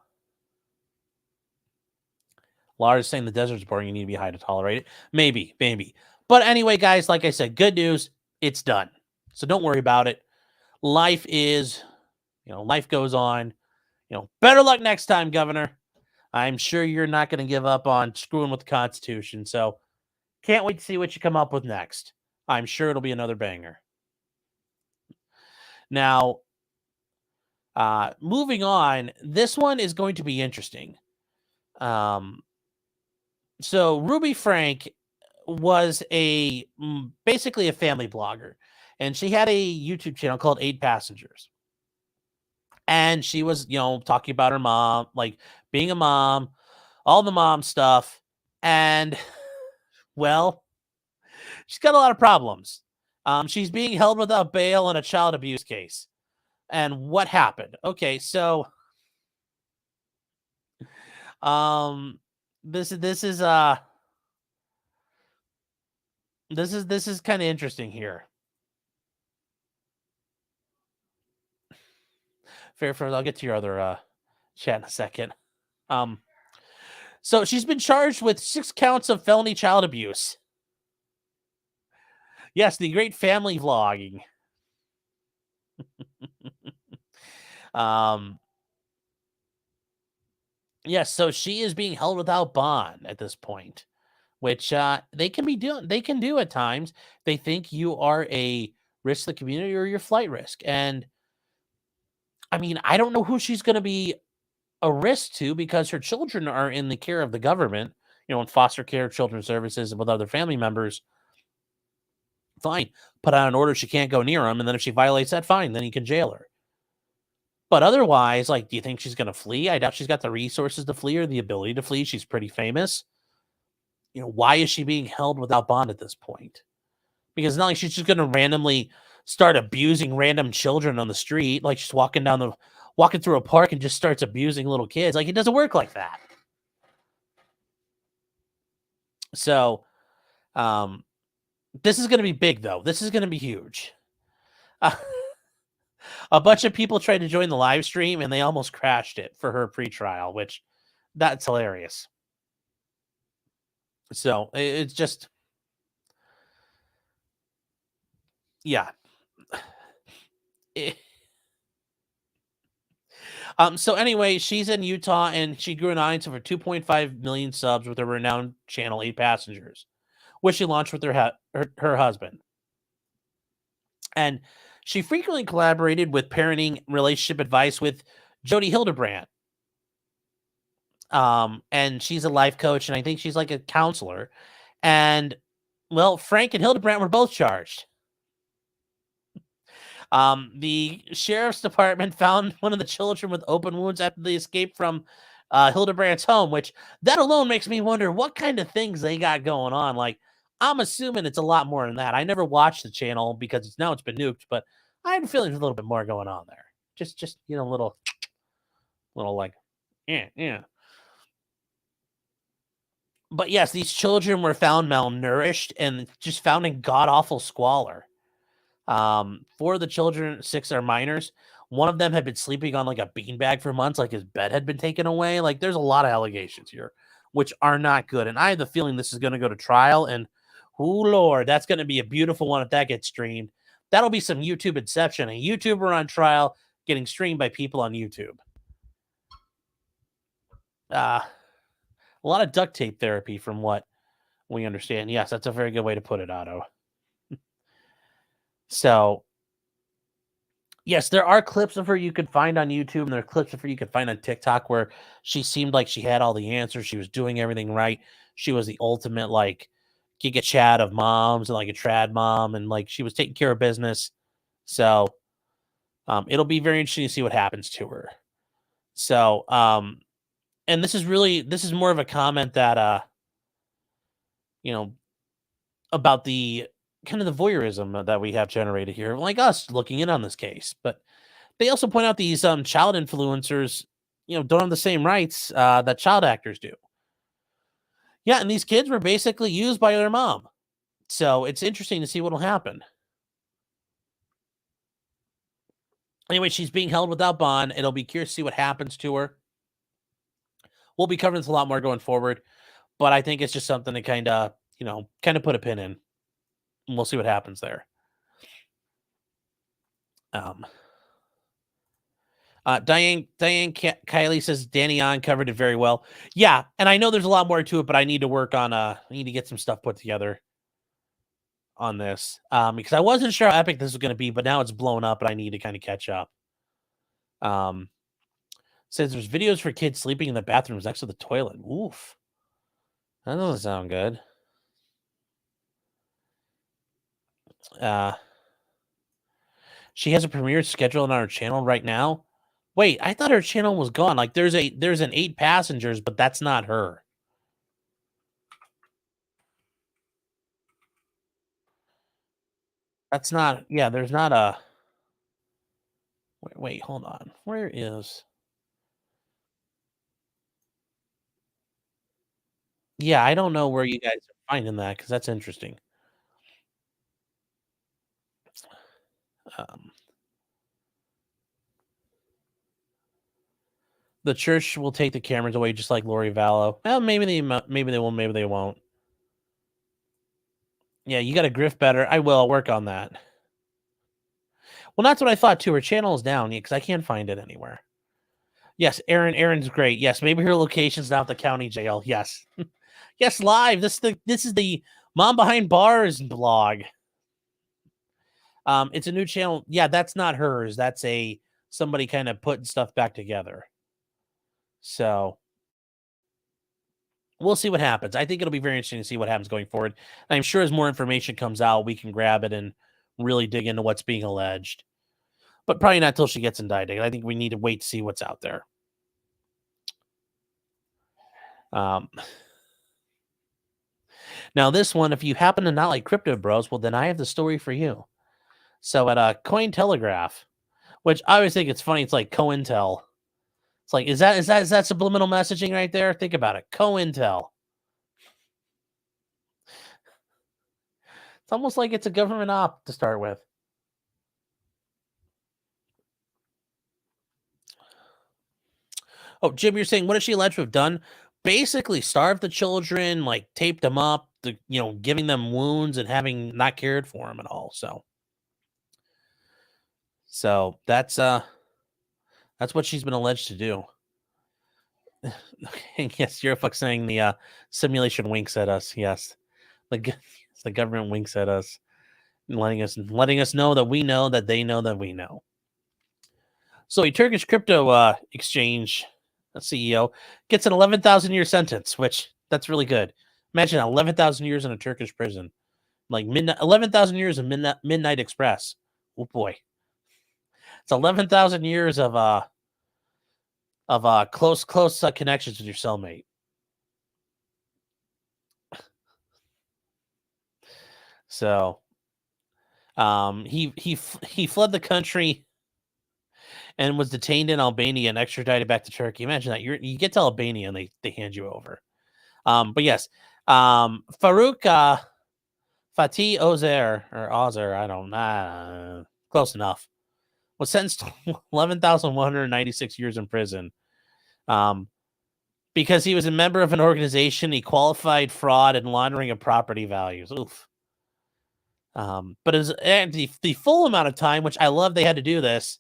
A: Lars is saying the desert's boring. You need to be high to tolerate it. Maybe. But anyway, guys, like I said, good news. It's done. So don't worry about it. Life goes on. Better luck next time, Governor. I'm sure you're not going to give up on screwing with the Constitution. So can't wait to see what you come up with next. I'm sure it'll be another banger. Now, moving on, this one is going to be interesting. So Ruby Frank was basically a family blogger, and she had a YouTube channel called 8 Passengers. And she was, talking about her mom, like being a mom, all the mom stuff. And, well, she's got a lot of problems. She's being held without bail in a child abuse case. And what happened? Okay, so this is kind of interesting here. Fairfield, I'll get to your other chat in a second. So she's been charged with 6 counts of felony child abuse. Yes, the great family vlogging. Yes, so she is being held without bond at this point, which they can do at times. They think you are a risk to the community or you're flight risk. And I mean, I don't know who she's going to be a risk to, because her children are in the care of the government, in foster care, children's services, and with other family members. Fine. Put out an order she can't go near them, and then if she violates that, fine, then you can jail her. But otherwise, do you think she's going to flee? I doubt she's got the resources to flee or the ability to flee. She's pretty famous. Why is she being held without bond at this point? Because it's not like she's just going to randomly start abusing random children on the street, like she's walking through a park and just starts abusing little kids. It doesn't work like that. So, this is going to be big, though. This is going to be huge. A bunch of people tried to join the live stream and they almost crashed it for her pretrial, which that's hilarious. So it's just, yeah. So anyway, she's in Utah and she grew an audience of over 2.5 million subs with her renowned channel 8 Passengers, which she launched with her husband. And she frequently collaborated with parenting relationship advice with Jody Hildebrandt. And she's a life coach, and I think she's like a counselor. And well, Frank and Hildebrandt were both charged. The sheriff's department found one of the children with open wounds after they escaped from Hildebrandt's home, which that alone makes me wonder what kind of things they got going on. Like, I'm assuming it's a lot more than that. I never watched the channel because it's been nuked, but I have a feeling there's a little bit more going on there. Just little like, yeah. But yes, these children were found malnourished and just found in god awful squalor. 4 of the children, 6 are minors. One of them had been sleeping on like a beanbag for months, like his bed had been taken away. Like, there's a lot of allegations here, which are not good. And I have the feeling this is going to go to trial. And oh Lord, that's going to be a beautiful one if that gets streamed. That'll be some YouTube inception. A YouTuber on trial getting streamed by people on YouTube. A lot of duct tape therapy from what we understand. Yes, that's a very good way to put it, Otto. So, yes, there are clips of her you could find on YouTube, and there are clips of her you could find on TikTok where she seemed like she had all the answers. She was doing everything right. She was the ultimate, like, Giga Chad of moms and, like, a trad mom, and, like, she was taking care of business. So, it'll be very interesting to see what happens to her. So, and this is more of a comment that, about the kind of the voyeurism that we have generated here, like us looking in on this case. But they also point out these child influencers, don't have the same rights that child actors do. Yeah, and these kids were basically used by their mom. So it's interesting to see what will happen. Anyway, she's being held without bond. It'll be curious to see what happens to her. We'll be covering this a lot more going forward, but I think it's just something to kind of put a pin in. And we'll see what happens there. Diane Kylie says Danny On covered it very well. Yeah, and I know there's a lot more to it, but I need to work on I need to get some stuff put together on this. Because I wasn't sure how epic this was going to be, but now it's blown up and I need to kind of catch up. Says there's videos for kids sleeping in the bathrooms next to the toilet. Oof. That doesn't sound good. She has a premiere scheduled on our channel right now. Wait, I thought her channel was gone. Like, there's an 8 Passengers, but that's not her. That's not. Yeah, there's not a. Wait, hold on. Where is? Yeah, I don't know where you guys are finding that because that's interesting. The church will take the cameras away, just like Lori Vallow. Well, maybe they will, maybe they won't. Yeah, you got to grift better. I will. I'll work on that. Well, that's what I thought too. Her channel is down because I can't find it anywhere. Yes, Aaron's great. Yes, maybe her location's not the county jail. Yes, yes, live. This is the Mom Behind Bars blog. It's a new channel. Yeah, that's not hers. That's somebody kind of putting stuff back together. So we'll see what happens. I think it'll be very interesting to see what happens going forward. And I'm sure as more information comes out, we can grab it and really dig into what's being alleged. But probably not till she gets indicted. I think we need to wait to see what's out there. Now this one, if you happen to not like crypto bros, well, then I have the story for you. So at Cointelegraph, which I always think it's funny, it's like CoIntel. It's like, is that subliminal messaging right there? Think about it. CoIntel. It's almost like it's a government op to start with. Oh, Jim, you're saying what is she alleged to have done? Basically, starved the children, like taped them up, giving them wounds and having not cared for them at all. So that's what she's been alleged to do. Okay, yes, you're fuck saying the simulation winks at us. Yes, the government winks at us, letting us know that we know that they know that we know. So a Turkish crypto exchange CEO gets an 11,000-year sentence, which that's really good. Imagine 11,000 years in a Turkish prison, like 11,000 years of Midnight Express. Oh boy, it's 11,000 years of close connections with your cellmate. So, he fled the country and was detained in Albania and extradited back to Turkey. Imagine that you get to Albania and they hand you over. But yes, Farouk Fatih Ozer, I don't know, close enough, was sentenced to 11,196 years in prison. Because he was a member of an organization, he qualified fraud and laundering of property values. Oof. But as the full amount of time, which I love they had to do this,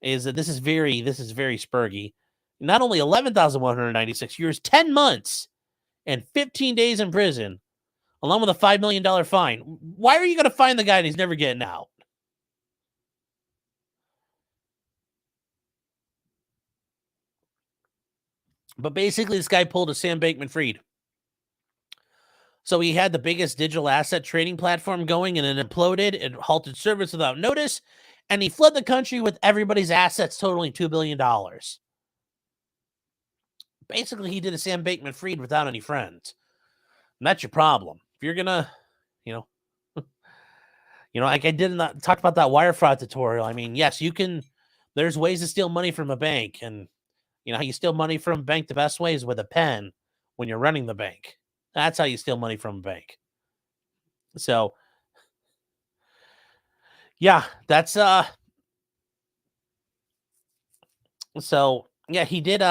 A: is that this is very spurgy. Not only 11,196 years, 10 months and 15 days in prison, along with a $5 million fine. Why are you going to fine the guy and he's never getting out? But basically, this guy pulled a Sam Bankman-Fried. So he had the biggest digital asset trading platform going, and it imploded. It halted service without notice, and he fled the country with everybody's assets totaling $2 billion. Basically, he did a Sam Bankman-Fried without any friends. And that's your problem. If you're gonna, like I did not talk about that wire fraud tutorial. I mean, yes, you can. There's ways to steal money from a bank, and how you steal money from a bank. The best way is with a pen when you're running the bank. That's how you steal money from a bank. So, yeah, that's so yeah, he did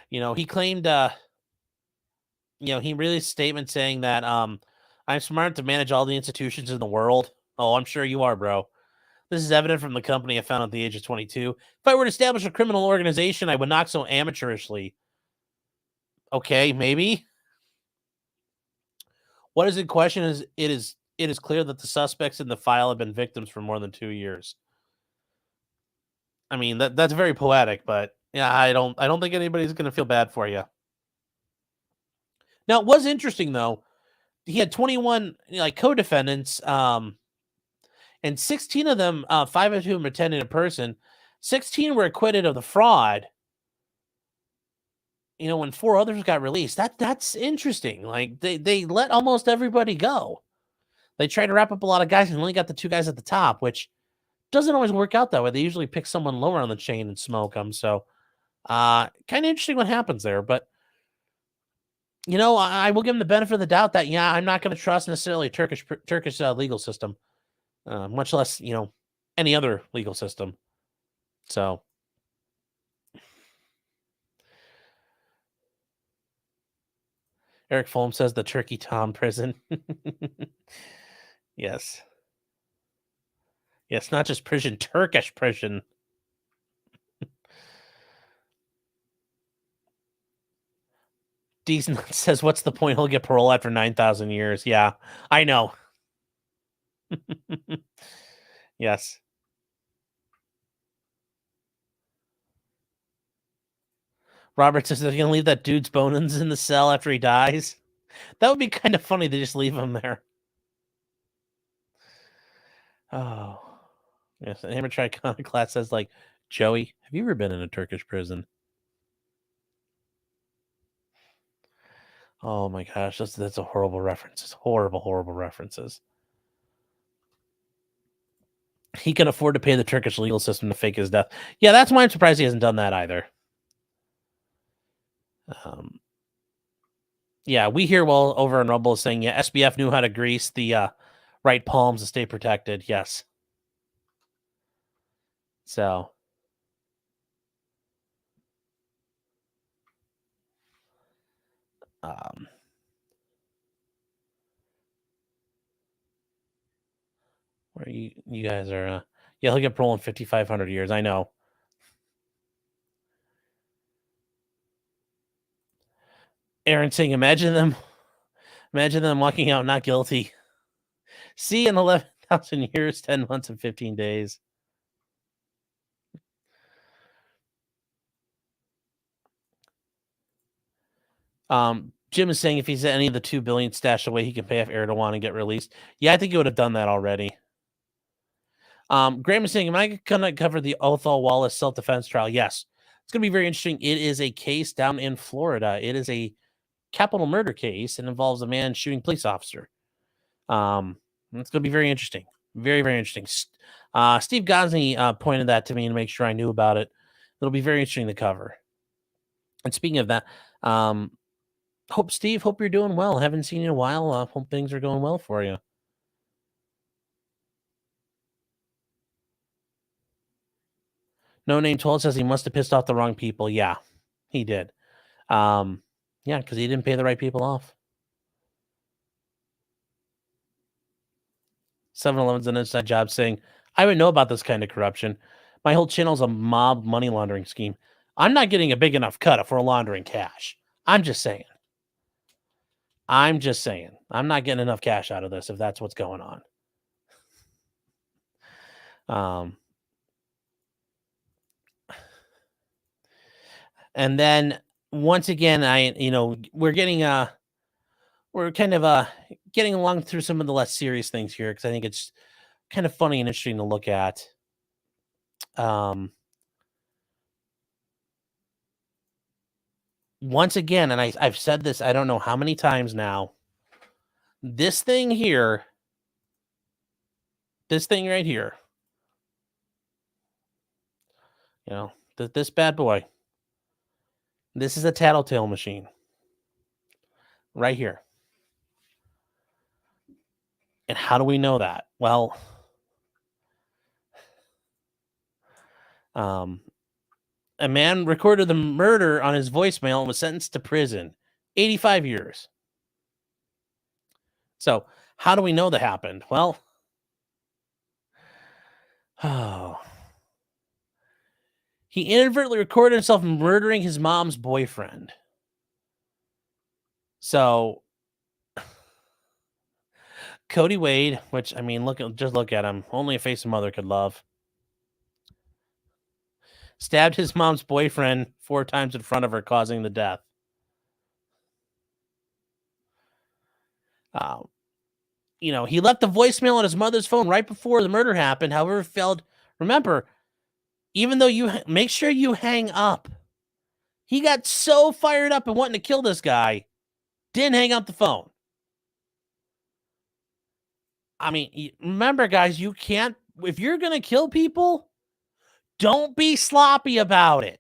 A: he claimed he released a statement saying that I'm smart to manage all the institutions in the world. Oh, I'm sure you are, bro. This is evident from the company I founded at the age of 22. If I were to establish a criminal organization, I would not so amateurishly. Okay, maybe. What is in question is it is clear that the suspects in the file have been victims for more than 2 years. I mean, that's very poetic, but yeah, I don't think anybody's going to feel bad for you. Now, it was interesting though. He had 21 co-defendants, and 16 of them, 5 of whom attended in person. 16 were acquitted of the fraud. When 4 others got released, that's interesting. Like they let almost everybody go. They tried to wrap up a lot of guys and only got the 2 guys at the top, which doesn't always work out that way. They usually pick someone lower on the chain and smoke them. So, kind of interesting what happens there. But I will give them the benefit of the doubt that I'm not going to trust necessarily Turkish legal system, much less any other legal system. So. Eric Fulham says the Turkey Tom prison. Yes. Yes, not just prison, Turkish prison. Deason says, what's the point? He'll get parole after 9,000 years. Yeah, I know. Yes. Robert says they're going to leave that dude's bones in the cell after he dies. That would be kind of funny to just leave him there. Oh. Yes, and Hammer Triconoclast says, Joey, have you ever been in a Turkish prison? Oh my gosh, that's a horrible reference. It's horrible, horrible references. He can afford to pay the Turkish legal system to fake his death. Yeah, that's why I'm surprised he hasn't done that either. Yeah, we hear over in Rumble saying, yeah, SBF knew how to grease the right palms to stay protected. Yes. So. Where you guys are, yeah, he'll get parole in 5,500 years. I know. Aaron saying, imagine them walking out not guilty. See, in 11,000 years, 10 months, and 15 days. Jim is saying if he's any of the $2 billion stashed away, he can pay off Erdogan and get released. Yeah, I think he would have done that already. Graham is saying, am I going to cover the Othal Wallace self-defense trial? Yes. It's going to be very interesting. It is a case down in Florida. It is a capital murder case. It involves a man shooting a police officer. It's going to be very interesting. Very, very interesting. Steve Gosney pointed that to me to make sure I knew about it. It'll be very interesting to cover. And speaking of that, hope you're doing well. Haven't seen you in a while. Hope things are going well for you. No Name Told says he must have pissed off the wrong people. Yeah, he did. Yeah, because he didn't pay the right people off. 7-Eleven's an inside job saying, I would know about this kind of corruption. My whole channel's a mob money laundering scheme. I'm not getting a big enough cut if we're laundering cash. I'm just saying. I'm not getting enough cash out of this if that's what's going on. And then once again, we're getting getting along through some of the less serious things here because I think it's kind of funny and interesting to look at. Once again, and I've said this, I don't know how many times now. This thing right here, this bad boy. This is a tattletale machine. Right here. And how do we know that? Well, a man recorded the murder on his voicemail and was sentenced to prison. 85 years. So, how do we know that happened? Well, he inadvertently recorded himself murdering his mom's boyfriend. So, Cody Wade, which, I mean, just look at him. Only a face a mother could love. Stabbed his mom's boyfriend 4 times in front of her, causing the death. He left the voicemail on his mother's phone right before the murder happened. However, failed. Remember, even though you make sure you hang up. He got so fired up and wanting to kill this guy, didn't hang up the phone. I mean, remember, guys, you can't, if you're going to kill people, don't be sloppy about it.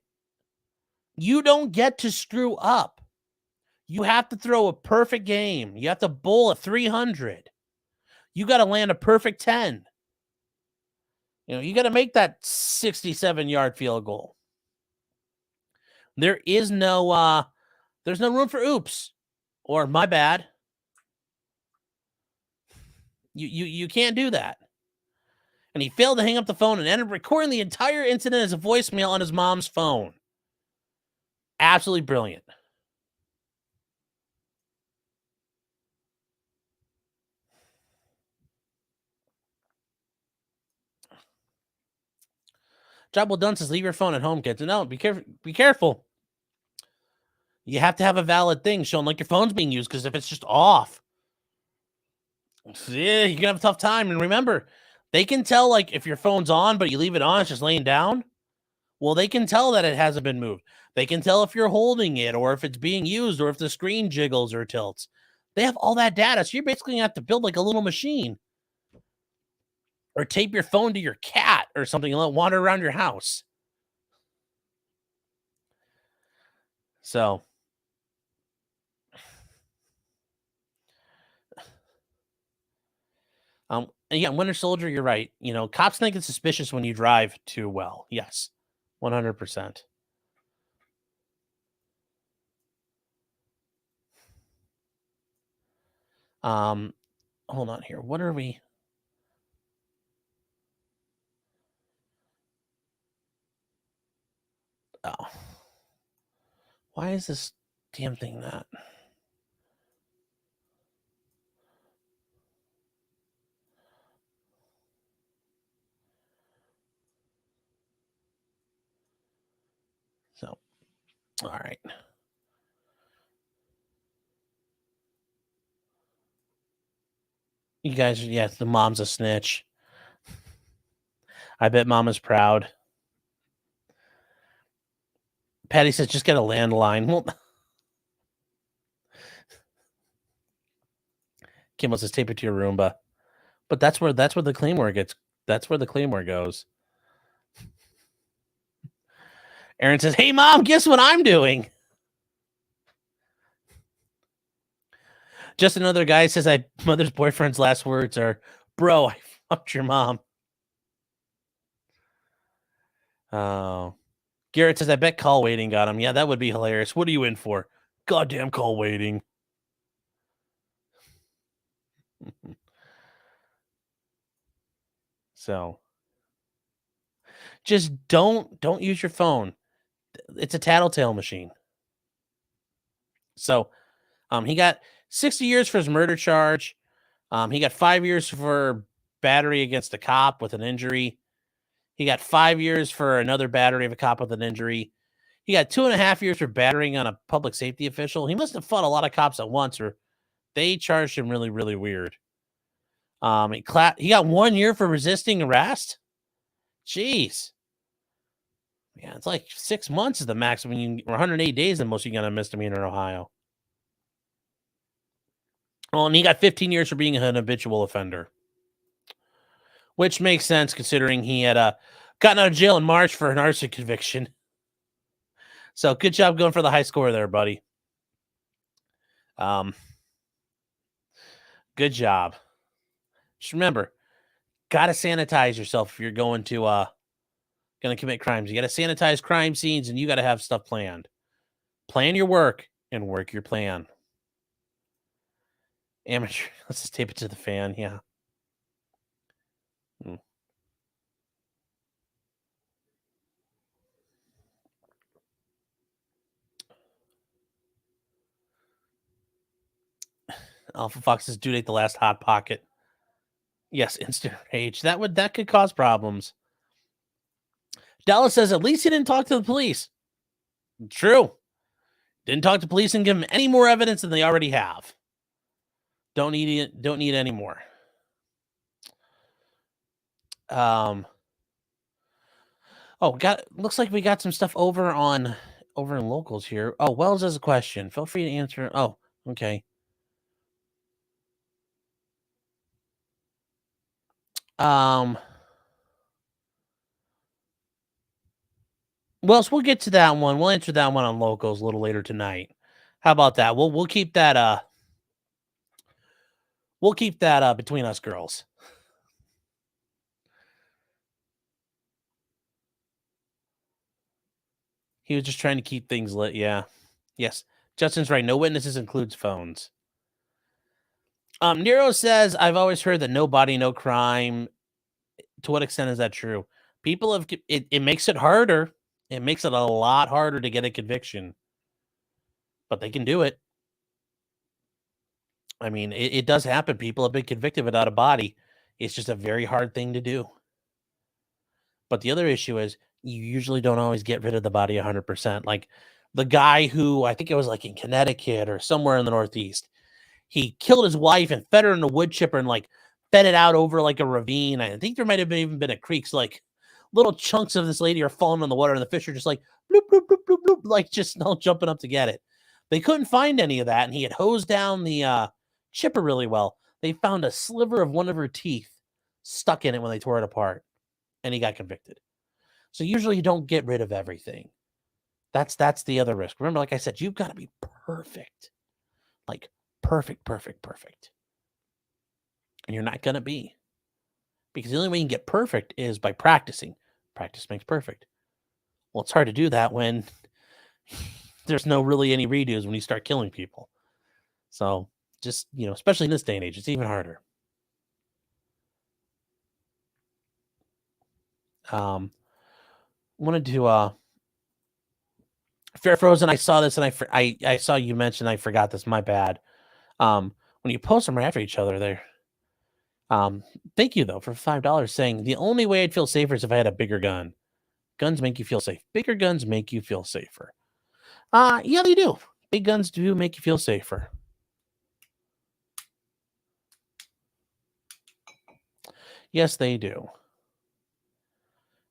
A: You don't get to screw up. You have to throw a perfect game. You have to bowl a 300. You got to land a perfect 10. You got to make that 67-yard field goal. There is no, there's no room for oops or my bad. You can't do that. And he failed to hang up the phone and ended up recording the entire incident as a voicemail on his mom's phone. Absolutely brilliant. Job well done says, leave your phone at home, kids. No, be careful. You have to have a valid thing showing like your phone's being used, because if it's just off, yeah, you're gonna have a tough time. And remember, they can tell like if your phone's on, but you leave it on, it's just laying down. Well, they can tell that it hasn't been moved. They can tell if you're holding it or if it's being used or if the screen jiggles or tilts. They have all that data. So you're basically going to have to build like a little machine or tape your phone to your cat or something and let it wander around your house. So yeah, Winter Soldier, you're right. Cops think it's suspicious when you drive too well. Yes, 100%. Hold on here. What are we? Oh. Why is this damn thing not? So, all right. You guys, yeah, the mom's a snitch. I bet mama's proud. Patty says, just get a landline. Well, Kimball says, tape it to your Roomba. But that's where the claymore gets. That's where the claymore goes. Aaron says, hey, Mom, guess what I'm doing? Just another guy says, my mother's boyfriend's last words are, bro, I fucked your mom. Oh. Garrett says, I bet call waiting got him. Yeah, that would be hilarious. What are you in for? Goddamn call waiting. So just don't use your phone. It's a tattletale machine. So he got 60 years for his murder charge. He got 5 years for battery against a cop with an injury. He got 5 years for another battery of a cop with an injury. He got 2.5 years for battering on a public safety official. He must have fought a lot of cops at once, or they charged him really, really weird. He got 1 year for resisting arrest. Jeez. Yeah, it's like 6 months is the maximum, or 108 days the most you get a misdemeanor in Ohio. Well, and he got 15 years for being an habitual offender, which makes sense considering he had gotten out of jail in March for an arson conviction. So good job going for the high score there, buddy. Good job. Just remember, gotta sanitize yourself if you're going to commit crimes. You gotta sanitize crime scenes, and you gotta have stuff planned. Plan your work and work your plan. Amateur, let's just tape it to the fan. Yeah. Alpha Fox says, due date the last hot pocket. Yes, instant rage. That could cause problems. Dallas says, at least he didn't talk to the police. True. Didn't talk to police and give them any more evidence than they already have. Don't need it. Don't need any more. Looks like we got some stuff over in locals here. Oh, Wells has a question. Feel free to answer. Oh, okay. Wells, we'll get to that one. We'll answer that one on locals a little later tonight. How about that? We'll keep that between us girls. He was just trying to keep things lit. Yeah. Yes. Justin's right. No witnesses includes phones. Nero says, I've always heard that no body, no crime. To what extent is that true? People have it makes it harder. It makes it a lot harder to get a conviction. But they can do it. I mean, it does happen. People have been convicted without a body. It's just a very hard thing to do. But the other issue is you usually don't always get rid of the body 100%. Like the guy who, I think it was like in Connecticut or somewhere in the Northeast, he killed his wife and fed her in a wood chipper and like fed it out over like a ravine. I think there might have even been a creek. So like little chunks of this lady are falling in the water and the fish are just like bloop, bloop, bloop, bloop, bloop, like just all jumping up to get it. They couldn't find any of that, and he had hosed down the chipper really well. They found a sliver of one of her teeth stuck in it when they tore it apart, and he got convicted. So usually you don't get rid of everything. That's the other risk. Remember, like I said, you've got to be perfect. Like perfect. And you're not going to be. Because the only way you can get perfect is by practicing. Practice makes perfect. Well, it's hard to do that when there's no really any redos when you start killing people. So Just, especially in this day and age, it's even harder. Wanted to Fair Frozen. I saw this and I saw you mention. I forgot this. My bad. When you post them right after each other, there. Thank you though for $5 saying the only way I'd feel safer is if I had a bigger gun. Guns make you feel safe. Bigger guns make you feel safer. Yeah, they do. Big guns do make you feel safer. Yes, they do.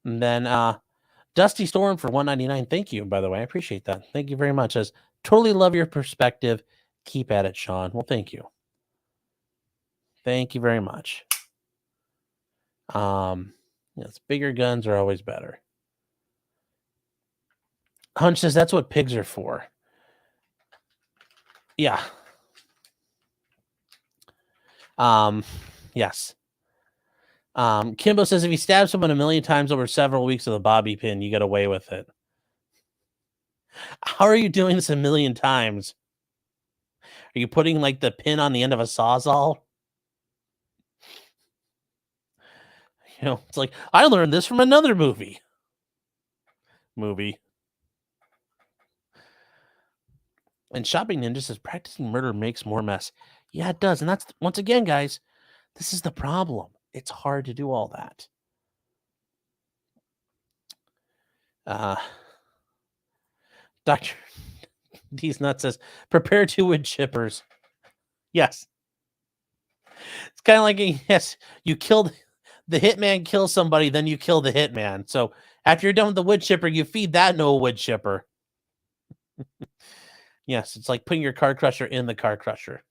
A: And then Dusty Storm for $1.99. Thank you, by the way. I appreciate that. Thank you very much. As totally love your perspective. Keep at it, Sean. Well, thank you. Thank you very much. Yes, bigger guns are always better. Hunch says that's what pigs are for. Yeah. Yes. Kimbo says if he stabs someone 1,000,000 times over several weeks with a bobby pin, you get away with it. How are you doing this 1,000,000 times? Are you putting like the pin on the end of a sawzall? It's like, I learned this from another movie. And Shopping Ninja says practicing murder makes more mess. Yeah, it does. And that's, once again, guys, this is the problem. It's hard to do all that. Dr. D's Nut says, prepare 2 wood chippers. Yes. It's kind of like, yes, you killed, the hitman kills somebody, then you kill the hitman. So after you're done with the wood chipper, you feed that no wood chipper. Yes, it's like putting your car crusher in the car crusher.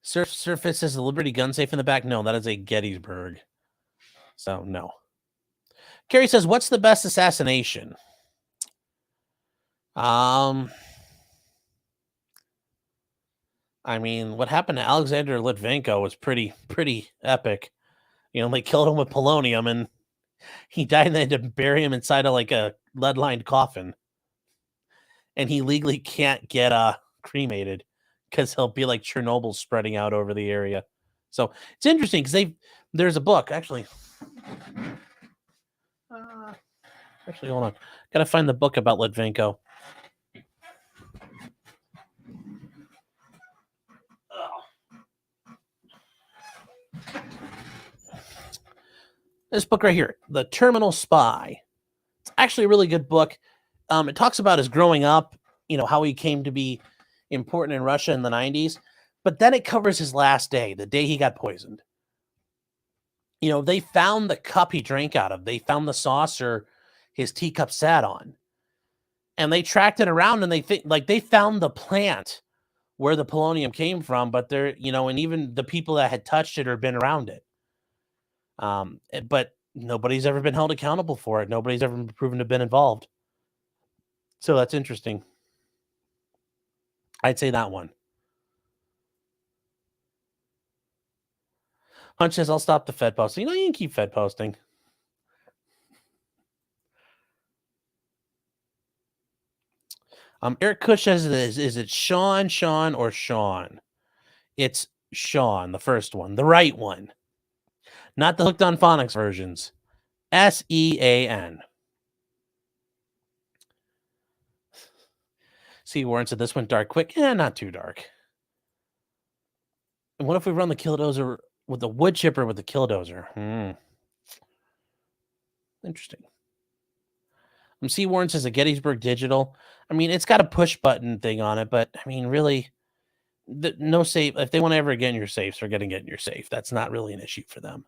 A: Surface says the Liberty gun safe in the back. No, that is a Gettysburg. So no. Carrie says, what's the best assassination? I mean, what happened to Alexander Litvinenko was pretty epic. They killed him with polonium and he died and they had to bury him inside of like a lead-lined coffin. And he legally can't get cremated because he'll be like Chernobyl spreading out over the area. So it's interesting because there's a book actually. Actually, hold on. Gotta find the book about Litvinenko. This book right here, The Terminal Spy. It's actually a really good book. It talks about his growing up, how he came to be important in Russia in the 90s. But then it covers his last day, the day he got poisoned. They found the cup he drank out of. They found the saucer his teacup sat on. And they tracked it around and they found the plant where the polonium came from, but they're, and even the people that had touched it or been around it. But nobody's ever been held accountable for it. Nobody's ever been proven to have been involved. So that's interesting. I'd say that one. Hunch says, I'll stop the Fed posting. You can keep Fed posting. Eric Cush says, is it Sean, or Sean? It's Sean, the first one, the right one. Not the Hooked on Phonics versions. SEAN. See, Warren said this went dark quick. Not too dark. And what if we run the killdozer with the wood chipper with the killdozer? Interesting. C. Warren says a Gettysburg Digital. I mean, it's got a push button thing on it, but I mean, really, no safe. If they want to ever get in your safes, they're going to get in your safe. That's not really an issue for them.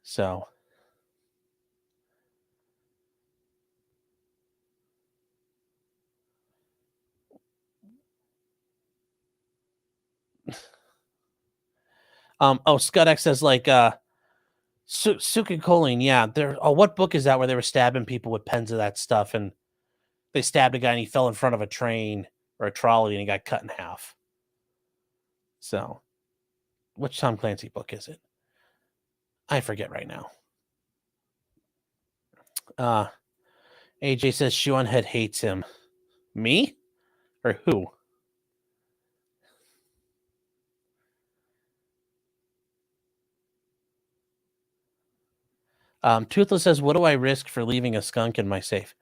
A: So. Scudx says like Sukacholine, yeah. What book is that where they were stabbing people with pens of that stuff and they stabbed a guy and he fell in front of a train or a trolley and he got cut in half. So, which Tom Clancy book is it? I forget right now. AJ says Shoeonhead hates him. Me? Or who? Toothless says, what do I risk for leaving a skunk in my safe?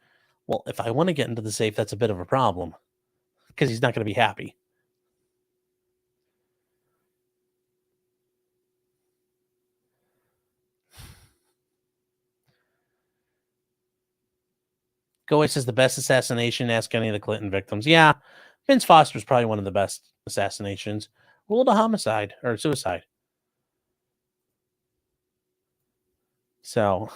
A: Well, if I want to get into the safe, that's a bit of a problem. Because he's not going to be happy. Goey says the best assassination, ask any of the Clinton victims. Yeah, Vince Foster's probably one of the best assassinations. Ruled a homicide or suicide. So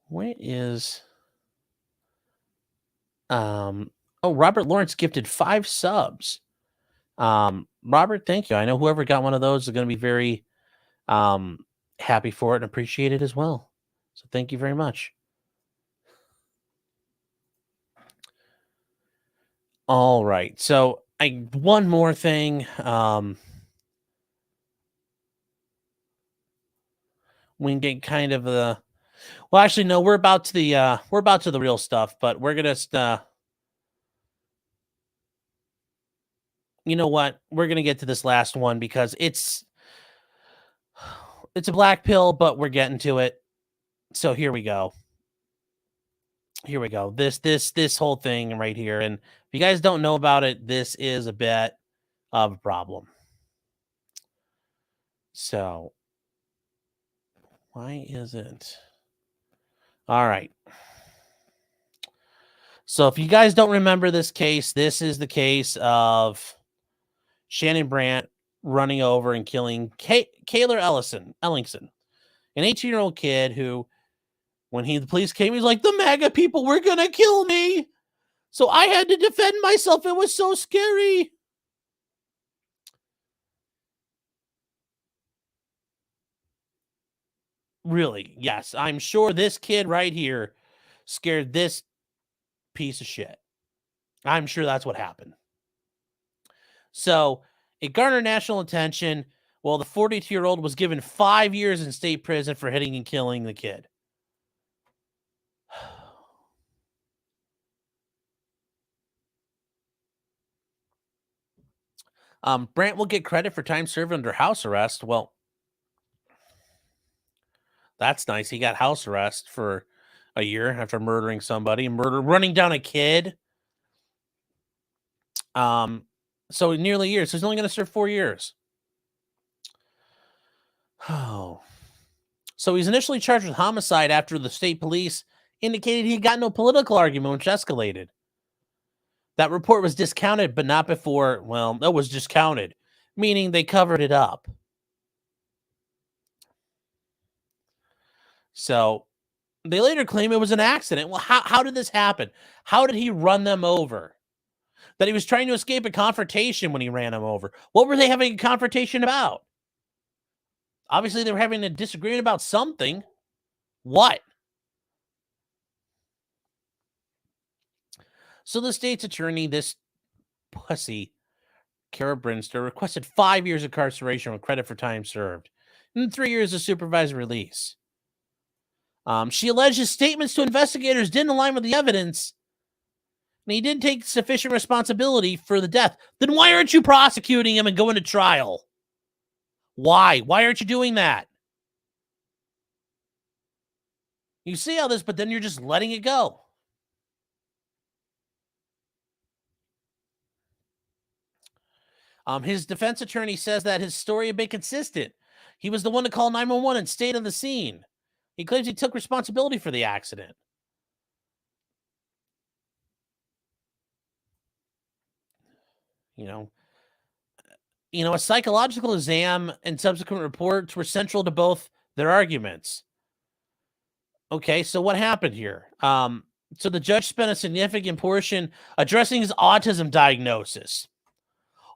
A: where is Robert Lawrence gifted 5 subs. Robert, thank you. I know whoever got one of those is going to be very happy for it and appreciate it as well. So thank you very much. All right. So one more thing. We can get kind of the well, actually, no, we're about to the real stuff, but we're gonna you know what? We're gonna get to this last one because it's a black pill, but we're getting to it. So here we go. Here we go. This whole thing right here. And if you guys don't know about it, this is a bit of a problem. So why is it? All right. So if you guys don't remember this case, this is the case of Shannon Brandt running over and killing Kayler Ellingson, an 18-year-old kid who, when the police came, he's like, the MAGA people were going to kill me. So I had to defend myself. It was so scary. Really? Yes. I'm sure this kid right here scared this piece of shit. I'm sure that's what happened. So it garnered national attention. Well, the 42-year-old was given 5 years in state prison for hitting and killing the kid. Brandt will get credit for time served under house arrest. Well, that's nice. He got house arrest for a year after murdering somebody, running down a kid. So nearly a year. So he's only going to serve 4 years. Oh. So he's initially charged with homicide after the state police indicated he got no political argument, which escalated. That report was discounted, but not before, well, that was discounted, meaning they covered it up. So they later claim it was an accident. Well, how did this happen? How did he run them over? That he was trying to escape a confrontation when he ran them over. What were they having a confrontation about? Obviously, they were having a disagreement about something. What? So the state's attorney, this pussy, Kara Brinster, requested 5 years incarceration with credit for time served and 3 years of supervised release. She alleged his statements to investigators didn't align with the evidence, and he didn't take sufficient responsibility for the death. Then why aren't you prosecuting him and going to trial? Why? Why aren't you doing that? You see all this, but then you're just letting it go. His defense attorney says that his story had been consistent. He was the one to call 911 and stayed on the scene. He claims he took responsibility for the accident. You know, a psychological exam and subsequent reports were central to both their arguments. Okay, so what happened here? So the judge spent a significant portion addressing his autism diagnosis.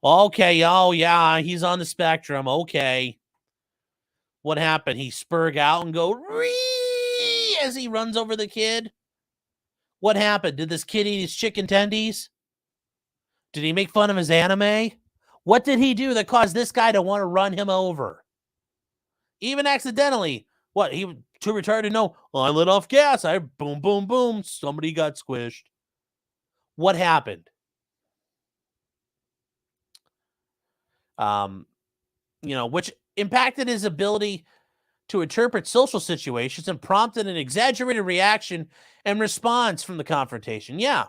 A: Okay, oh yeah, he's on the spectrum. Okay. What happened? He spurg out and go, Ree! as he runs over the kid. What happened? Did this kid eat his chicken tendies? Did he make fun of his anime? What did he do that caused this guy to want to run him over? Even accidentally. What? He was too retarded to know, well, I let off gas. I boom, boom, boom. Somebody got squished. What happened? Which impacted his ability to interpret social situations and prompted an exaggerated reaction and response from the confrontation. Yeah.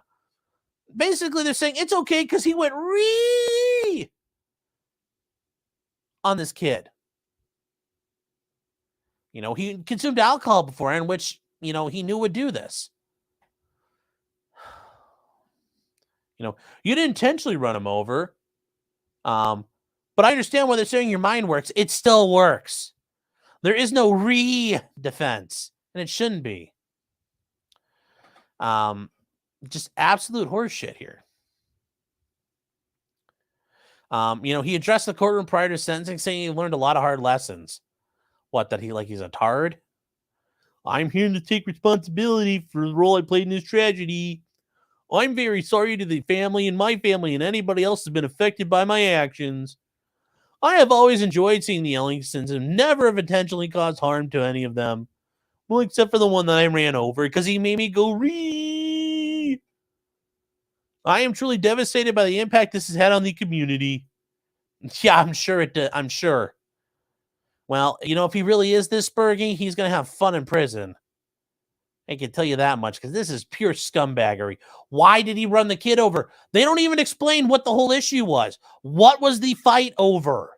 A: Basically, they're saying it's okay because he went ree on this kid. He consumed alcohol beforehand, which, he knew would do this. You didn't intentionally run him over. But I understand why they're saying your mind works. It still works. There is no defense, and it shouldn't be. Just absolute horseshit here. He addressed the courtroom prior to sentencing, saying he learned a lot of hard lessons. What, that he's a tard? I'm here to take responsibility for the role I played in this tragedy. I'm very sorry to the family and my family and anybody else who's been affected by my actions. I have always enjoyed seeing the Ellingtons and never have intentionally caused harm to any of them. Well, except for the one that I ran over because he made me go ree. I am truly devastated by the impact this has had on the community. Yeah, I'm sure it did. I'm sure. Well, if he really is this Bergie, he's going to have fun in prison. I can tell you that much because this is pure scumbaggery. Why did he run the kid over? They don't even explain what the whole issue was. What was the fight over?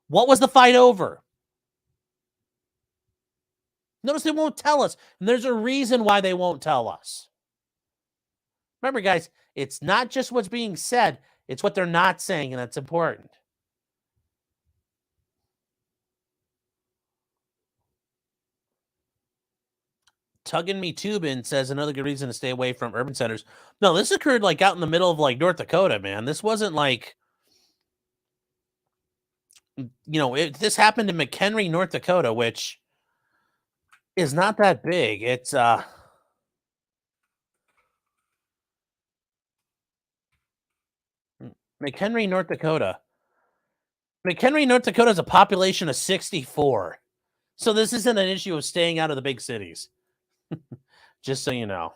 A: What was the fight over? Notice they won't tell us. And there's a reason why they won't tell us. Remember, guys, it's not just what's being said. It's what they're not saying, and that's important. Tugging Me Tubin says another good reason to stay away from urban centers. No, this occurred out in the middle of North Dakota, man. This wasn't this happened in McHenry, North Dakota, which is not that big. It's McHenry, North Dakota. McHenry, North Dakota has a population of 64. So this isn't an issue of staying out of the big cities. Just so you know.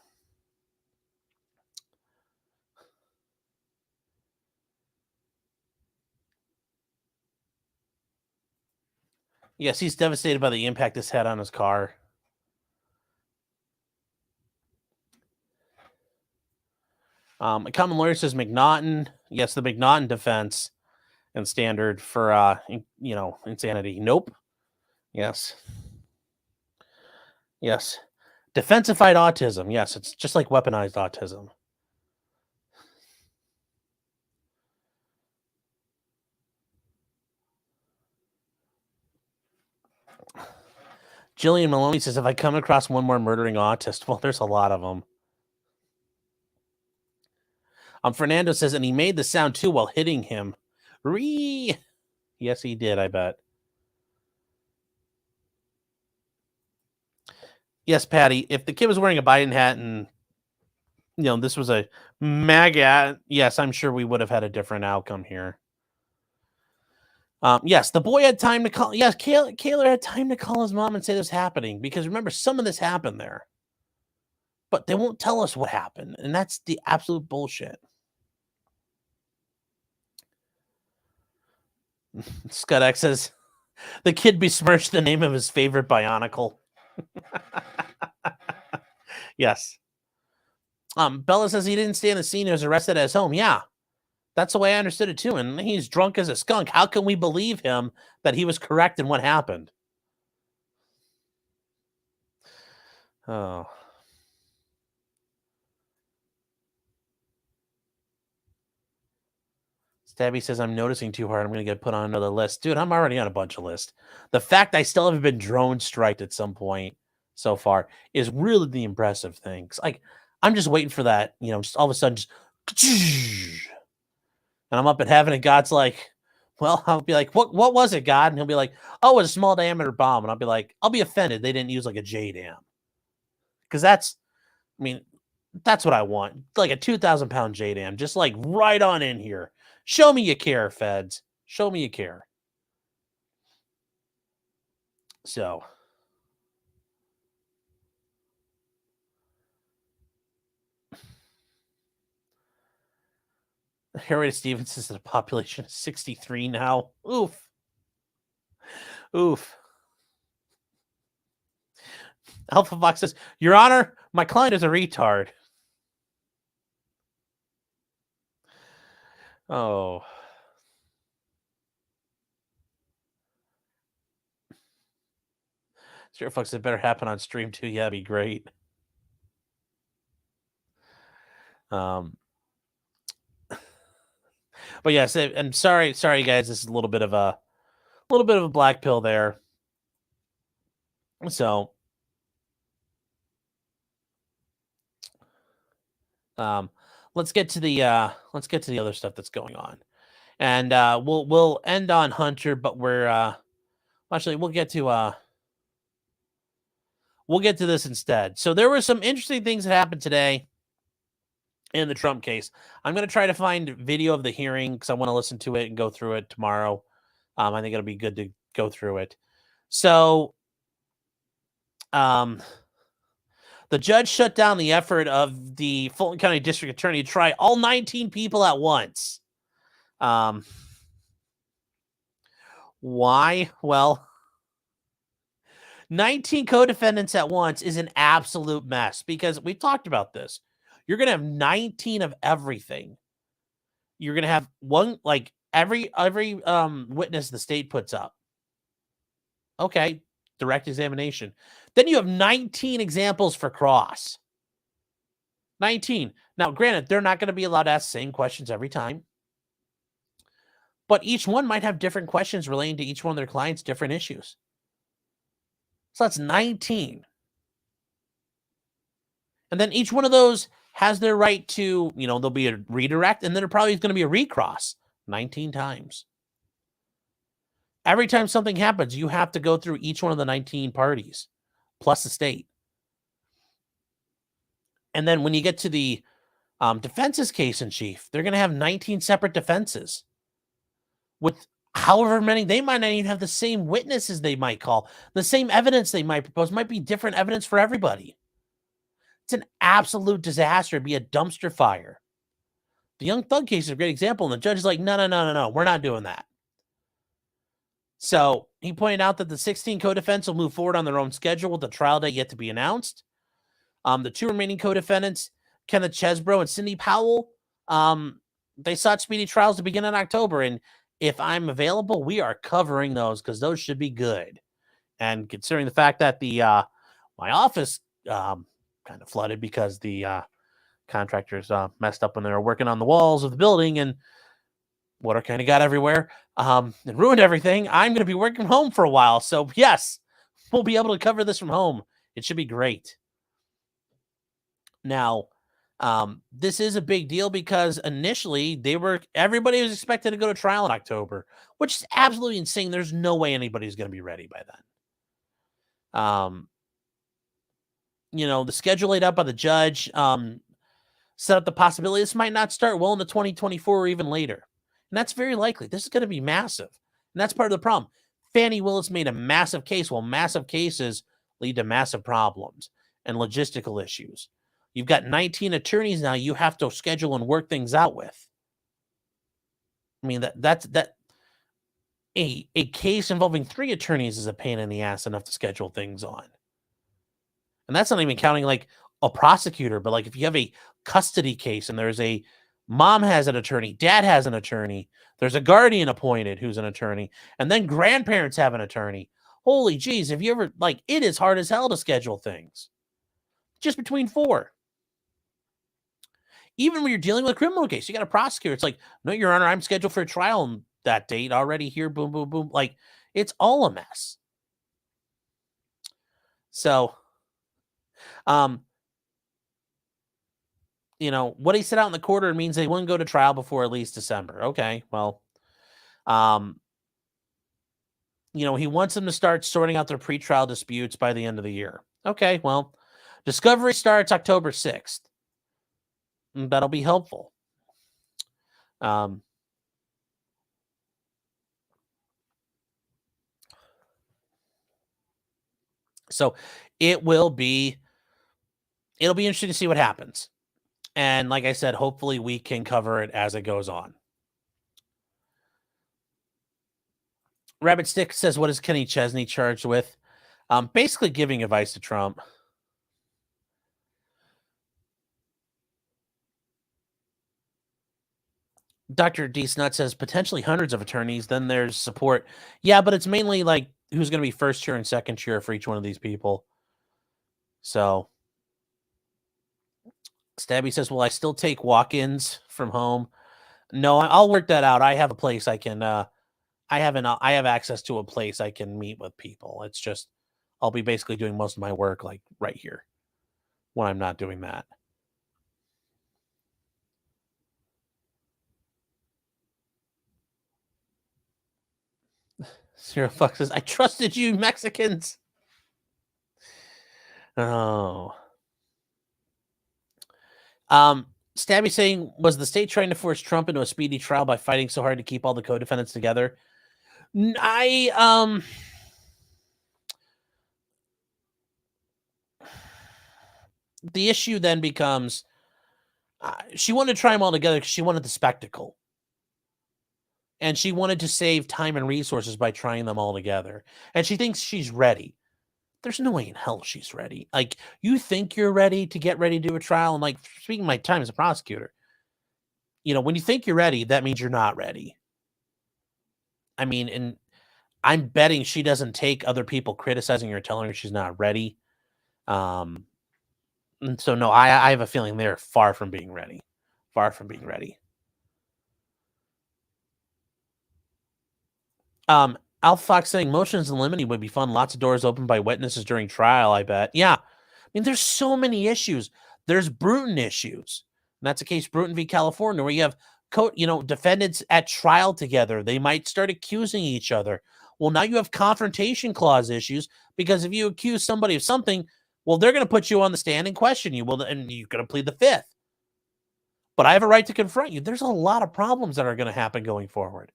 A: Yes, he's devastated by the impact this had on his car. A common lawyer says McNaughton. Yes, the McNaughton defense and standard for insanity. Nope. Yes. Yes. Defensified autism. Yes, it's just like weaponized autism. Jillian Maloney says, if I come across one more murdering autist, well, there's a lot of them. Fernando says, and he made the sound too while hitting him. Ree. Yes, he did, I bet. Yes, Patty, if the kid was wearing a Biden hat and, this was a MAGA, yes, I'm sure we would have had a different outcome here. Yes, the boy had time to call. Yes, Kaylor had time to call his mom and say this happening because remember, some of this happened there. But they won't tell us what happened, and that's the absolute bullshit. Scott X says, the kid besmirched the name of his favorite Bionicle. Yes. Bella says he didn't stay in the scene. He was arrested at his home. Yeah. That's the way I understood it, too. And he's drunk as a skunk. How can we believe him that he was correct in what happened? Oh. Stabby says, I'm noticing too hard. I'm going to get put on another list. Dude, I'm already on a bunch of lists. The fact I still haven't been drone striked at some point so far is really the impressive thing. I'm just waiting for that, just all of a sudden, just... And I'm up in heaven, and God's like, Well, I'll be like, what was it, God? And he'll be like, oh, it was a small diameter bomb. And I'll be like, I'll be offended they didn't use like a JDAM. Because that's what I want. Like a 2,000-pound JDAM. Just like right on in here. Show me you care, feds. Show me you care. So. Harriet Stevenson says a population of 63 now. Oof. Oof. Alpha Fox says, Your Honor, my client is a retard. Oh. Sure, folks, it better happen on stream too. Yeah, it'd be great. But yes, I'm sorry, guys. This is a little bit of a black pill there. So, let's get to the other stuff that's going on, and we'll end on Hunter, but we're actually we'll get to this instead. So there were some interesting things that happened today in the Trump case. I'm going to try to find video of the hearing because I want to listen to it and go through it tomorrow. I think it'll be good to go through it. So, the judge shut down the effort of the Fulton County District Attorney to try all 19 people at once. Why? Well, 19 co-defendants at once is an absolute mess because we've talked about this. You're going to have 19 of everything. You're going to have one, like every witness the state puts up. Okay, direct examination. Then you have 19 examples for cross. 19. Now, granted, they're not going to be allowed to ask the same questions every time. But each one might have different questions relating to each one of their clients' different issues. So that's 19. And then each one of those has their right to, there'll be a redirect, and then there probably is going to be a recross 19 times. Every time something happens, you have to go through each one of the 19 parties, plus the state. And then when you get to the defense's case in chief, they're going to have 19 separate defenses with however many. They might not even have the same witnesses they might call. The same evidence they might propose might be different evidence for everybody. It's an absolute disaster. It'd be a dumpster fire. The Young Thug case is a great example, and the judge is like, no, we're not doing that. So he pointed out that the 16 co-defendants will move forward on their own schedule with the trial date yet to be announced. The two remaining co-defendants, Kenneth Chesbro and Cindy Powell, they sought speedy trials to begin in October. And if I'm available, we are covering those because those should be good. And considering the fact that the my office kind of flooded because the contractors messed up when they were working on the walls of the building and water kind of got everywhere and ruined everything. I'm going to be working from home for a while. So yes, we'll be able to cover this from home. It should be great. Now, this is a big deal because initially everybody was expected to go to trial in October, which is absolutely insane. There's no way anybody's going to be ready by then. The schedule laid out by the judge set up the possibility this might not start well into 2024 or even later. And that's very likely. This is going to be massive. And that's part of the problem. Fani Willis made a massive case. Well, massive cases lead to massive problems and logistical issues. You've got 19 attorneys now you have to schedule and work things out with. I mean, that's a case involving 3 attorneys is a pain in the ass enough to schedule things on. And that's not even counting like a prosecutor, but like if you have a custody case and there's a mom has an attorney, dad has an attorney, there's a guardian appointed who's an attorney, and then grandparents have an attorney. Holy geez, have you ever, it is hard as hell to schedule things. Just between 4. Even when you're dealing with a criminal case, you got a prosecutor. It's like, no, Your Honor, I'm scheduled for a trial on that date already here. Boom, boom, boom. It's all a mess. So, what he said out in the quarter means they wouldn't go to trial before at least December. Okay, well, He wants them to start sorting out their pretrial disputes by the end of the year. Okay, well, discovery starts October 6th. That'll be helpful. So it'll be interesting to see what happens. And like I said, hopefully we can cover it as it goes on. Rabbit Stick says, what is Kenny Chesney charged with? Basically giving advice to Trump. Dr. D. Snut says, potentially hundreds of attorneys. Then there's support. Yeah, but it's mainly like who's going to be first chair and second chair for each one of these people. So Stabby says, will I still take walk-ins from home? No, I'll work that out. I have a place I can, I have access to a place I can meet with people. It's just, I'll be basically doing most of my work like right here when I'm not doing that. Zero Fuck says, I trusted you, Mexicans. Oh. Stabby saying, was the state trying to force Trump into a speedy trial by fighting so hard to keep all the co-defendants together? The issue then becomes she wanted to try them all together because she wanted the spectacle. And she wanted to save time and resources by trying them all together. And she thinks she's ready. There's no way in hell she's ready. Like, you think you're ready to get ready to do a trial? And like, speaking of my time as a prosecutor, when you think you're ready, that means you're not ready. I mean, and I'm betting she doesn't take other people criticizing her, telling her she's not ready. And so, no, I have a feeling they're far from being ready. Far from being ready. Alpha Fox saying motions in limine would be fun. Lots of doors open by witnesses during trial, I bet. Yeah. I mean, there's so many issues. There's Bruton issues. And that's the case Bruton v. California, where you have defendants at trial together. They might start accusing each other. Well, now you have confrontation clause issues, because if you accuse somebody of something, well, they're going to put you on the stand and question you. Well, and you're going to plead the fifth. But I have a right to confront you. There's a lot of problems that are going to happen going forward.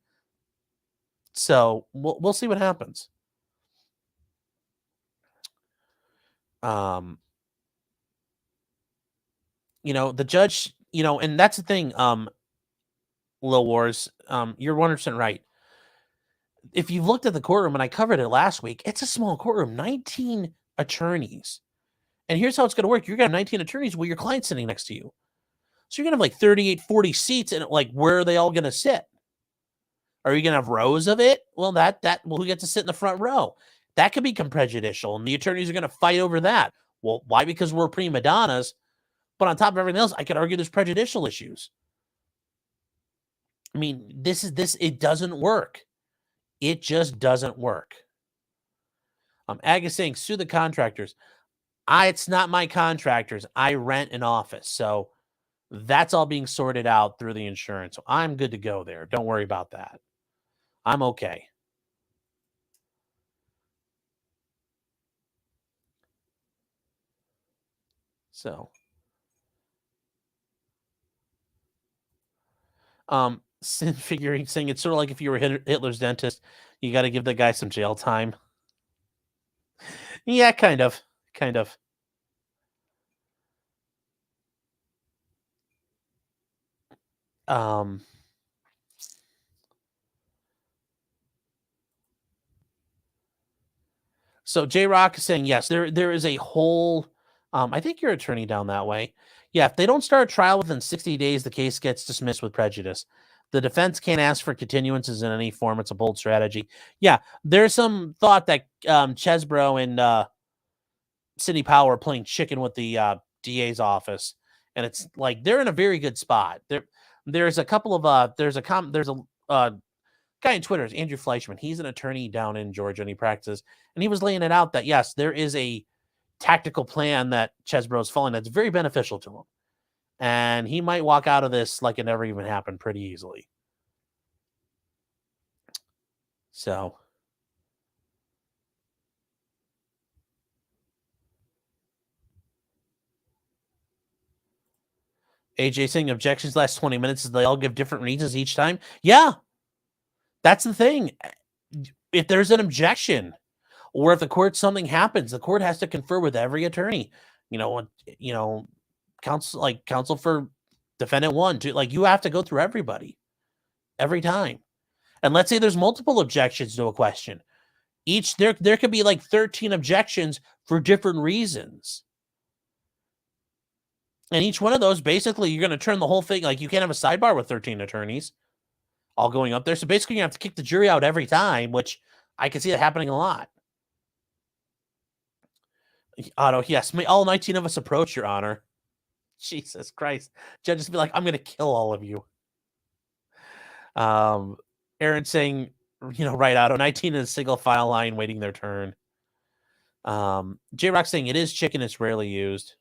A: So we'll see what happens. The judge, and that's the thing, Lil Wars, you're 100% right. If you've looked at the courtroom, and I covered it last week, it's a small courtroom, 19 attorneys. And here's how it's going to work. You're going to have 19 attorneys while your client's sitting next to you. So you're going to have like 38, 40 seats, and like, where are they all going to sit? Are you going to have rows of it? Well, who gets to sit in the front row? That could become prejudicial, and the attorneys are going to fight over that. Well, why? Because we're prima donnas. But on top of everything else, I could argue there's prejudicial issues. I mean, it doesn't work. It just doesn't work. Ag is saying, sue the contractors. It's not my contractors. I rent an office. So that's all being sorted out through the insurance. So I'm good to go there. Don't worry about that. I'm okay. So, Sin Figuring saying it's sort of like if you were Hitler's dentist, you got to give the guy some jail time. Yeah, kind of. So J-Rock is saying, yes, there is a whole, I think your attorney down that way. Yeah, if they don't start a trial within 60 days, the case gets dismissed with prejudice. The defense can't ask for continuances in any form. It's a bold strategy. Yeah, there's some thought that Chesbro and Sidney Powell are playing chicken with the DA's office. And it's like, they're in a very good spot. There's a couple of, there's a guy on Twitter is Andrew Fleischman. He's an attorney down in Georgia, and he practices. And he was laying it out that, yes, there is a tactical plan that Chesbro is following that's very beneficial to him. And he might walk out of this like it never even happened pretty easily. So AJ saying objections last 20 minutes as they all give different reasons each time. Yeah, that's the thing. If there's an objection, or if the court something happens, the court has to confer with every attorney. Counsel for defendant 1, 2, like you have to go through everybody every time. And let's say there's multiple objections to a question. Each there could be like 13 objections for different reasons. And each one of those, basically, you're going to turn the whole thing. Like, you can't have a sidebar with 13 attorneys all going up there. So basically, you have to kick the jury out every time, which I can see that happening a lot. Otto, yes, all 19 of us approach, Your Honor. Jesus Christ. Judges be like, I'm going to kill all of you. Aaron saying, right, Otto, 19 in a single file line waiting their turn. J-Rock saying, it is chicken, it's rarely used.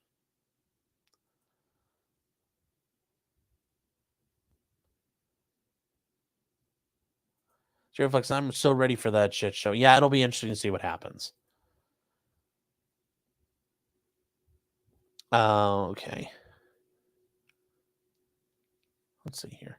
A: Flex, I'm so ready for that shit show. Yeah, it'll be interesting to see what happens. Okay. Let's see here.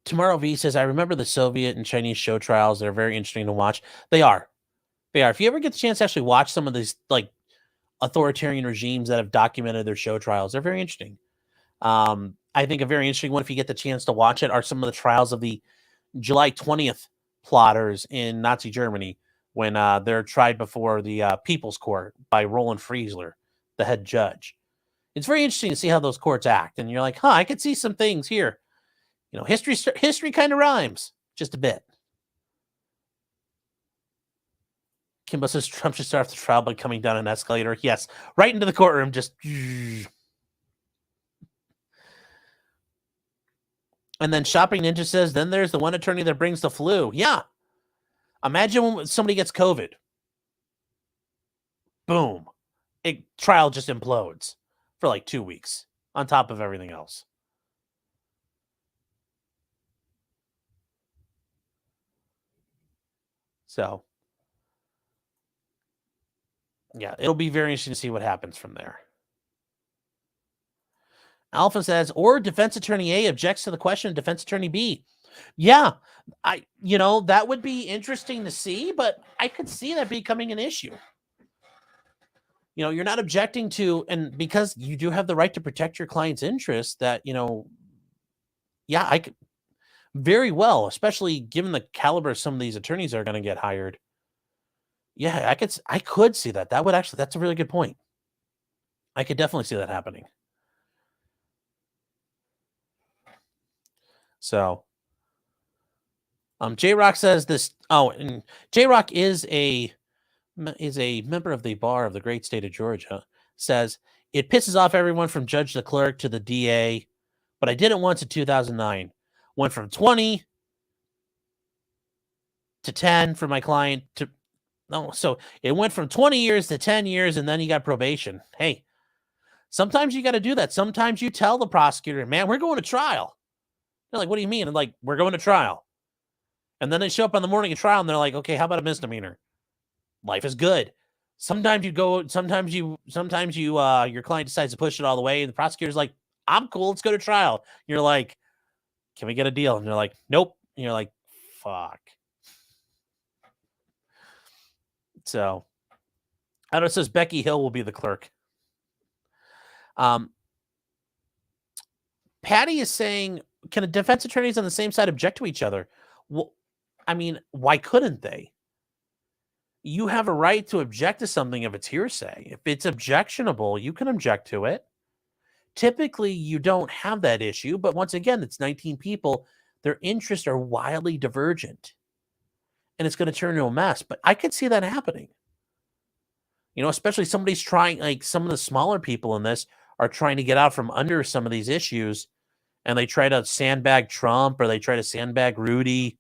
A: Tomorrow V says, I remember the Soviet and Chinese show trials. They're very interesting to watch. They are. If you ever get the chance to actually watch some of these like authoritarian regimes that have documented their show trials, they're very interesting. I think a very interesting one, if you get the chance to watch it, are some of the trials of the July 20th plotters in Nazi Germany when they're tried before the People's Court by Roland Friesler, the head judge. It's very interesting to see how those courts act. And you're like, I could see some things here. History kind of rhymes just a bit. Kimbo says Trump should start off the trial by coming down an escalator. Yes, right into the courtroom. Just. And then Shopping Ninja says, then there's the one attorney that brings the flu. Yeah. Imagine when somebody gets COVID. Boom. Trial just implodes for like 2 weeks on top of everything else. So, yeah, it'll be very interesting to see what happens from there. Alpha says, or defense attorney A objects to the question of defense attorney B. Yeah, that would be interesting to see, but I could see that becoming an issue. You're not objecting to, and because you do have the right to protect your client's interests, that, yeah, I could very well, especially given the caliber of some of these attorneys that are going to get hired. Yeah, I could see that. That's a really good point. I could definitely see that happening. So, J-Rock says this. Oh, and J-Rock is a member of the bar of the great state of Georgia. Says it pisses off everyone from judge to clerk to the DA, but I did it once in 2009. Went from 20 to 10 for my client to so it went from 20 years to 10 years, and then you got probation. Hey, sometimes you got to do that. Sometimes you tell the prosecutor, man, we're going to trial. They're like, what do you mean? And like, we're going to trial. And then they show up on the morning of trial and they're like, okay, how about a misdemeanor? Life is good. Sometimes your client decides to push it all the way. And the prosecutor's like, I'm cool. Let's go to trial. You're like, can we get a deal? And they're like, nope. And you're like, fuck. So, I don't know, it says Becky Hill will be the clerk. Patty is saying, can a defense attorneys on the same side object to each other? Well, I mean, why couldn't they? You have a right to object to something if it's hearsay. If it's objectionable, you can object to it. Typically, you don't have that issue, but once again, it's 19 people. Their interests are wildly divergent, and it's going to turn into a mess. But I could see that happening. Especially somebody's trying, like some of the smaller people in this are trying to get out from under some of these issues, and they try to sandbag Trump or they try to sandbag Rudy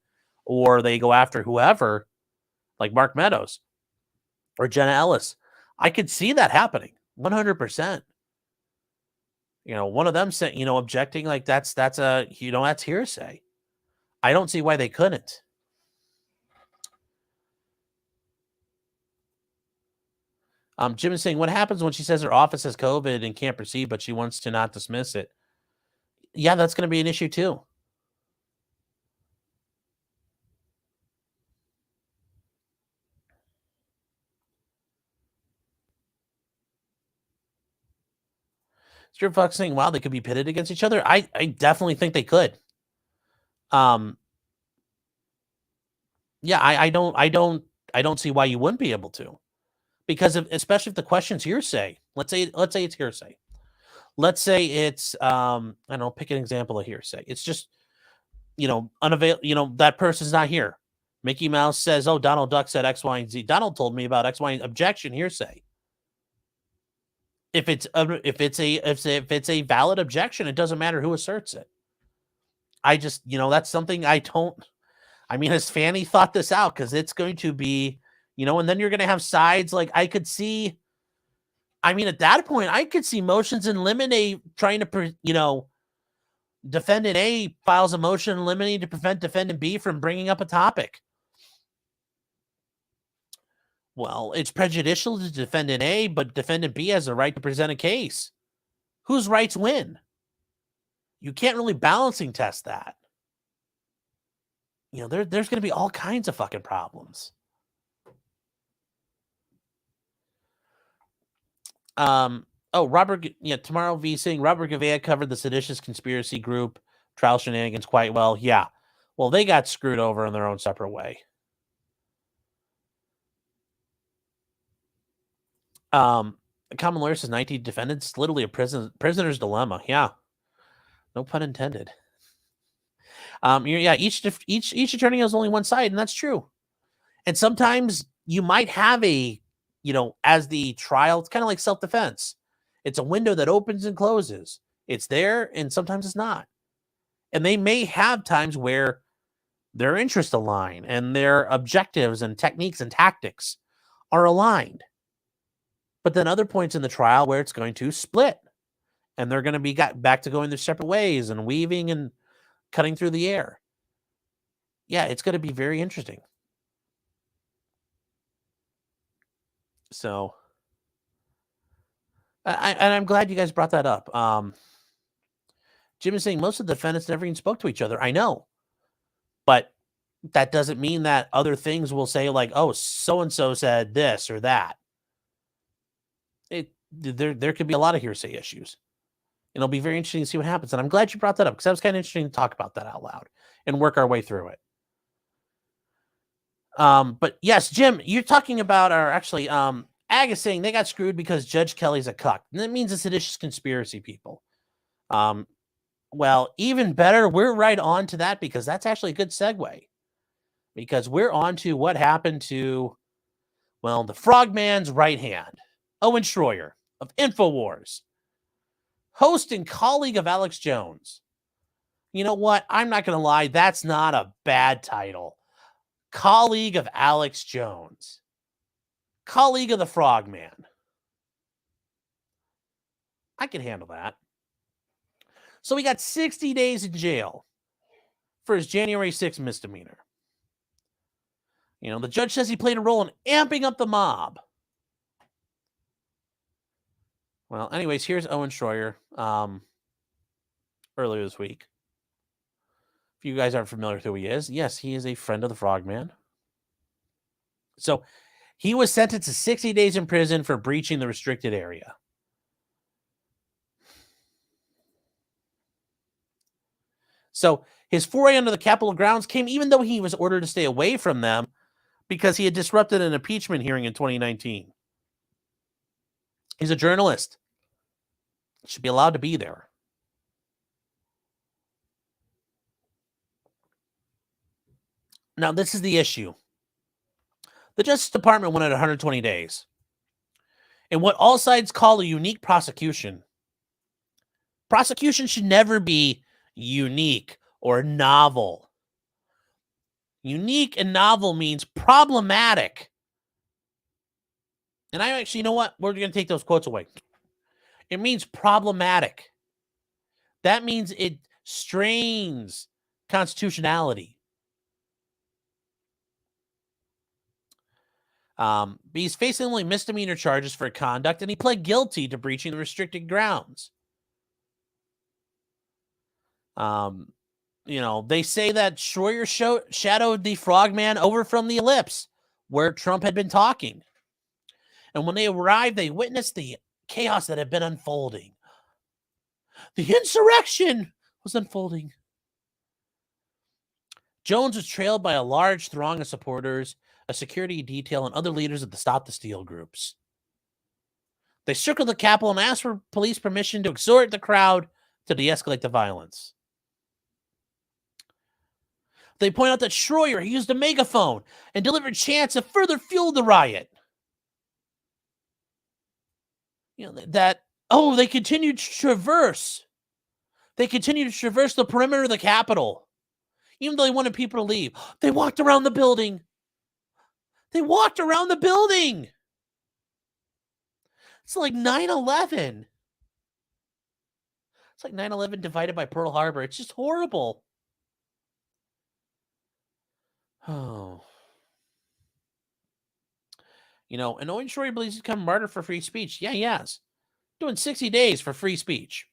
A: or they go after whoever, like Mark Meadows or Jenna Ellis. I could see that happening 100%. One of them said, objecting like that's hearsay. I don't see why they couldn't. Jim is saying, what happens when she says her office has COVID and can't proceed, but she wants to not dismiss it? Yeah, that's going to be an issue too. Strip Fox saying, wow, they could be pitted against each other. I definitely think they could. Yeah, I don't see why you wouldn't be able to. Because especially if the question's hearsay. Let's say it's hearsay. Let's say it's I don't know, pick an example of hearsay. It's just that person's not here. Mickey Mouse says, "Oh, Donald Duck said X, Y, and Z." Donald told me about X, Y, and objection, hearsay. If it's a valid objection, it doesn't matter who asserts it. I just, that's something I don't. I mean, has Fanny thought this out? Because it's going to be, and then you're going to have sides. Like I could see. I mean, at that point, I could see motions in limine trying to, defendant A files a motion in limine to prevent defendant B from bringing up a topic. Well, it's prejudicial to defendant A, but defendant B has a right to present a case. Whose rights win? You can't really balancing test that. There's going to be all kinds of fucking problems. Robert, Tomorrow V saying Robert Gavea covered the seditious conspiracy group trial shenanigans quite well. Yeah. Well, they got screwed over in their own separate way. Common lawyer says 19 defendants, literally a prisoner's dilemma. Yeah. No pun intended. Each attorney has only one side, and that's true. And sometimes you might have as the trial, it's kind of like self-defense. It's a window that opens and closes. It's there, and sometimes it's not. And they may have times where their interests align and their objectives and techniques and tactics are aligned. But then other points in the trial where it's going to split, and they're going to be back to going their separate ways and weaving and cutting through the air. Yeah, it's going to be very interesting. So, I'm glad you guys brought that up. Jim is saying most of the defendants never even spoke to each other. I know, but that doesn't mean that other things will say like, "Oh, so and so said this or that." There could be a lot of hearsay issues. And it'll be very interesting to see what happens. And I'm glad you brought that up because that was kind of interesting to talk about that out loud and work our way through it. But yes, Jim, you're talking about, or actually, Ag is saying they got screwed because Judge Kelly's a cuck. And that means a seditious conspiracy, people. Well, even better, we're right on to that because that's actually a good segue. Because we're on to what happened to, well, the frogman's right hand, Owen Shroyer of InfoWars, host and colleague of Alex Jones. You know what? I'm not going to lie. That's not a bad title. Colleague of Alex Jones. Colleague of the Frogman. I can handle that. So he got 60 days in jail for his January 6th misdemeanor. The judge says he played a role in amping up the mob. Well, anyways, here's Owen Shroyer earlier this week. If you guys aren't familiar with who he is, yes, he is a friend of the Frogman. So he was sentenced to 60 days in prison for breaching the restricted area. So his foray onto the Capitol grounds came even though he was ordered to stay away from them because he had disrupted an impeachment hearing in 2019. He's a journalist. He should be allowed to be there. Now, this is the issue. The Justice Department wanted 120 days. And what all sides call a unique prosecution. Prosecution should never be unique or novel. Unique and novel means problematic. And I actually, you know what? We're going to take those quotes away. It means problematic. That means it strains constitutionality. He's facing only misdemeanor charges for conduct, and he pled guilty to breaching the restricted grounds. They say that Shroyer shadowed the frogman over from the ellipse where Trump had been talking. And when they arrived, they witnessed the chaos that had been unfolding. The insurrection was unfolding. Jones was trailed by a large throng of supporters, a security detail, and other leaders of the Stop the Steal groups. They circled the Capitol and asked for police permission to exhort the crowd to de-escalate the violence. They point out that Shroyer used a megaphone and delivered chants that further fueled the riot. They continued to traverse. They continued to traverse the perimeter of the Capitol, even though they wanted people to leave. They walked around the building. They walked around the building. It's like 9/11. It's like 9/11 divided by Pearl Harbor. It's just horrible. Oh. And Owen Shroyer believes he's become a martyr for free speech. Yeah, he has. Doing 60 days for free speech.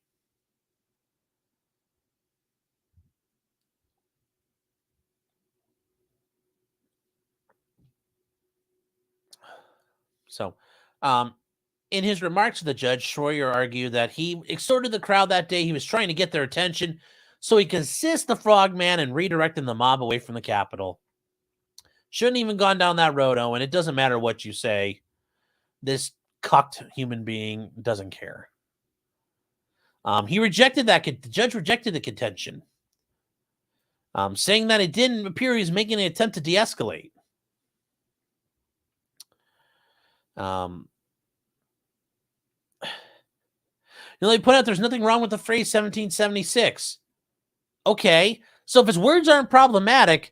A: So, in his remarks to the judge, Shroyer argued that he exhorted the crowd that day. He was trying to get their attention so he could assist the frogman in redirecting the mob away from the Capitol. Shouldn't even gone down that road, Owen. It doesn't matter what you say. This cucked human being doesn't care. He rejected that. The judge rejected the contention, saying that it didn't appear he was making an attempt to de-escalate. They point out there's nothing wrong with the phrase 1776. Okay, so if his words aren't problematic,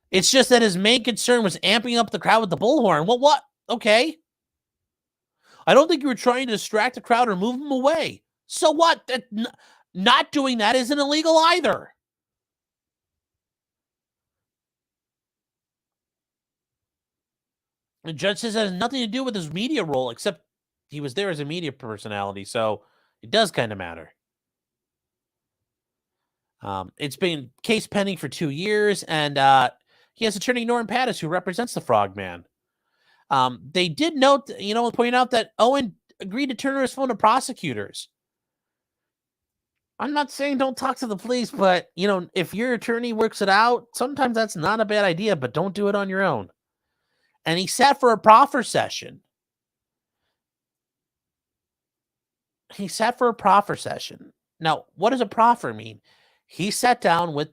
A: it's just that his main concern was amping up the crowd with the bullhorn. Well, what? Okay. I don't think you were trying to distract the crowd or move them away. So what? Not doing that isn't illegal either. The judge says that has nothing to do with his media role, except he was there as a media personality, so it does kind of matter. It's been case pending for 2 years, and he has attorney Norm Pattis, who represents the Frogman. They did note, point out that Owen agreed to turn over his phone to prosecutors. I'm not saying don't talk to the police, but, if your attorney works it out, sometimes that's not a bad idea, but don't do it on your own. And he sat for a proffer session. Now, what does a proffer mean? He sat down with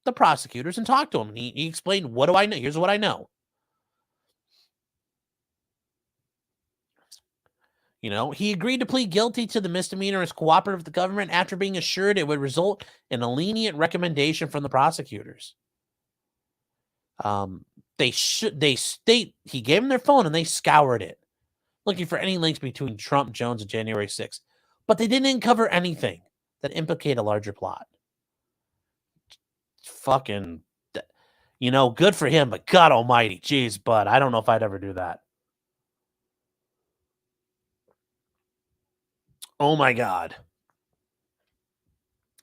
A: the prosecutors and talked to them. He explained, what do I know? Here's what I know. He agreed to plead guilty to the misdemeanor as cooperative with the government after being assured it would result in a lenient recommendation from the prosecutors. He gave them their phone and they scoured it, looking for any links between Trump, Jones, and January 6th. But they didn't uncover anything that implicated a larger plot. Fucking, good for him, but God almighty, geez, bud, I don't know if I'd ever do that. Oh my God.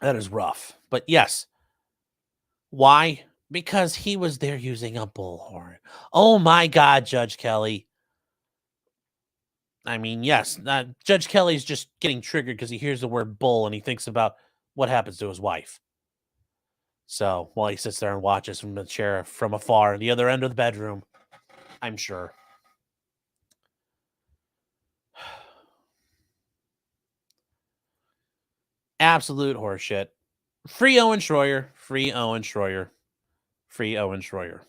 A: That is rough. But yes. Why? Because he was there using a bullhorn. Oh my God, Judge Kelly. I mean, yes, Judge Kelly's just getting triggered because he hears the word bull and he thinks about what happens to his wife. So while he sits there and watches from the chair from afar, the other end of the bedroom, I'm sure. Absolute horseshit. Free Owen Shroyer. Free Owen Shroyer. Free Owen Shroyer.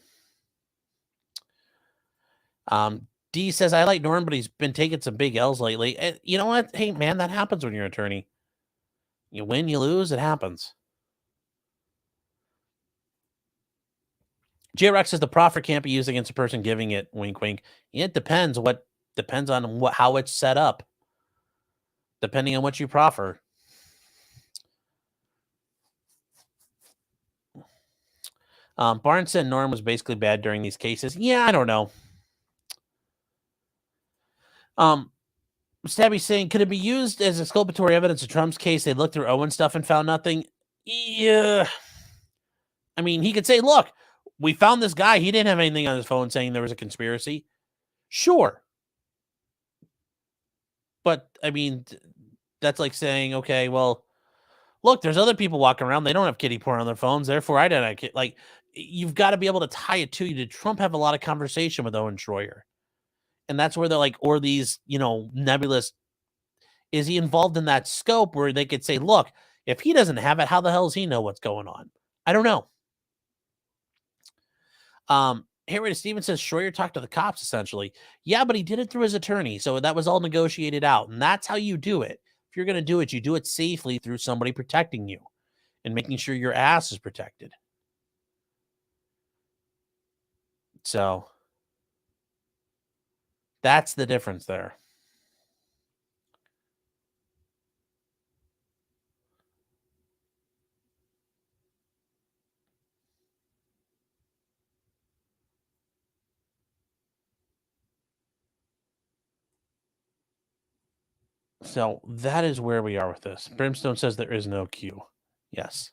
A: D says, I like Norm, but he's been taking some big L's lately. And you know what? Hey, man, that happens when you're an attorney. You win, you lose, it happens. J-Rex says the proffer can't be used against a person giving it. Wink, wink. It depends on how it's set up. Depending on what you proffer. Barnes said Norm was basically bad during these cases. Yeah, I don't know. Stabby saying, could it be used as exculpatory evidence in Trump's case? They looked through Owen stuff and found nothing. Yeah. I mean, he could say, look, we found this guy. He didn't have anything on his phone saying there was a conspiracy. Sure. But, I mean, that's like saying, okay, well, look, there's other people walking around. They don't have kiddie porn on their phones. Therefore, I don't. Like, you've got to be able to tie it to you. Did Trump have a lot of conversation with Owen Shroyer? And that's where they're like, or these, nebulous, is he involved in that scope where they could say, look, if he doesn't have it, how the hell does he know what's going on? I don't know. Harriet Stevens says Shroyer talked to the cops, essentially. Yeah, but he did it through his attorney. So that was all negotiated out. And that's how you do it. If you're going to do it, you do it safely through somebody protecting you and making sure your ass is protected. So that's the difference there. So that is where we are with this. Brimstone says there is no Q. Yes.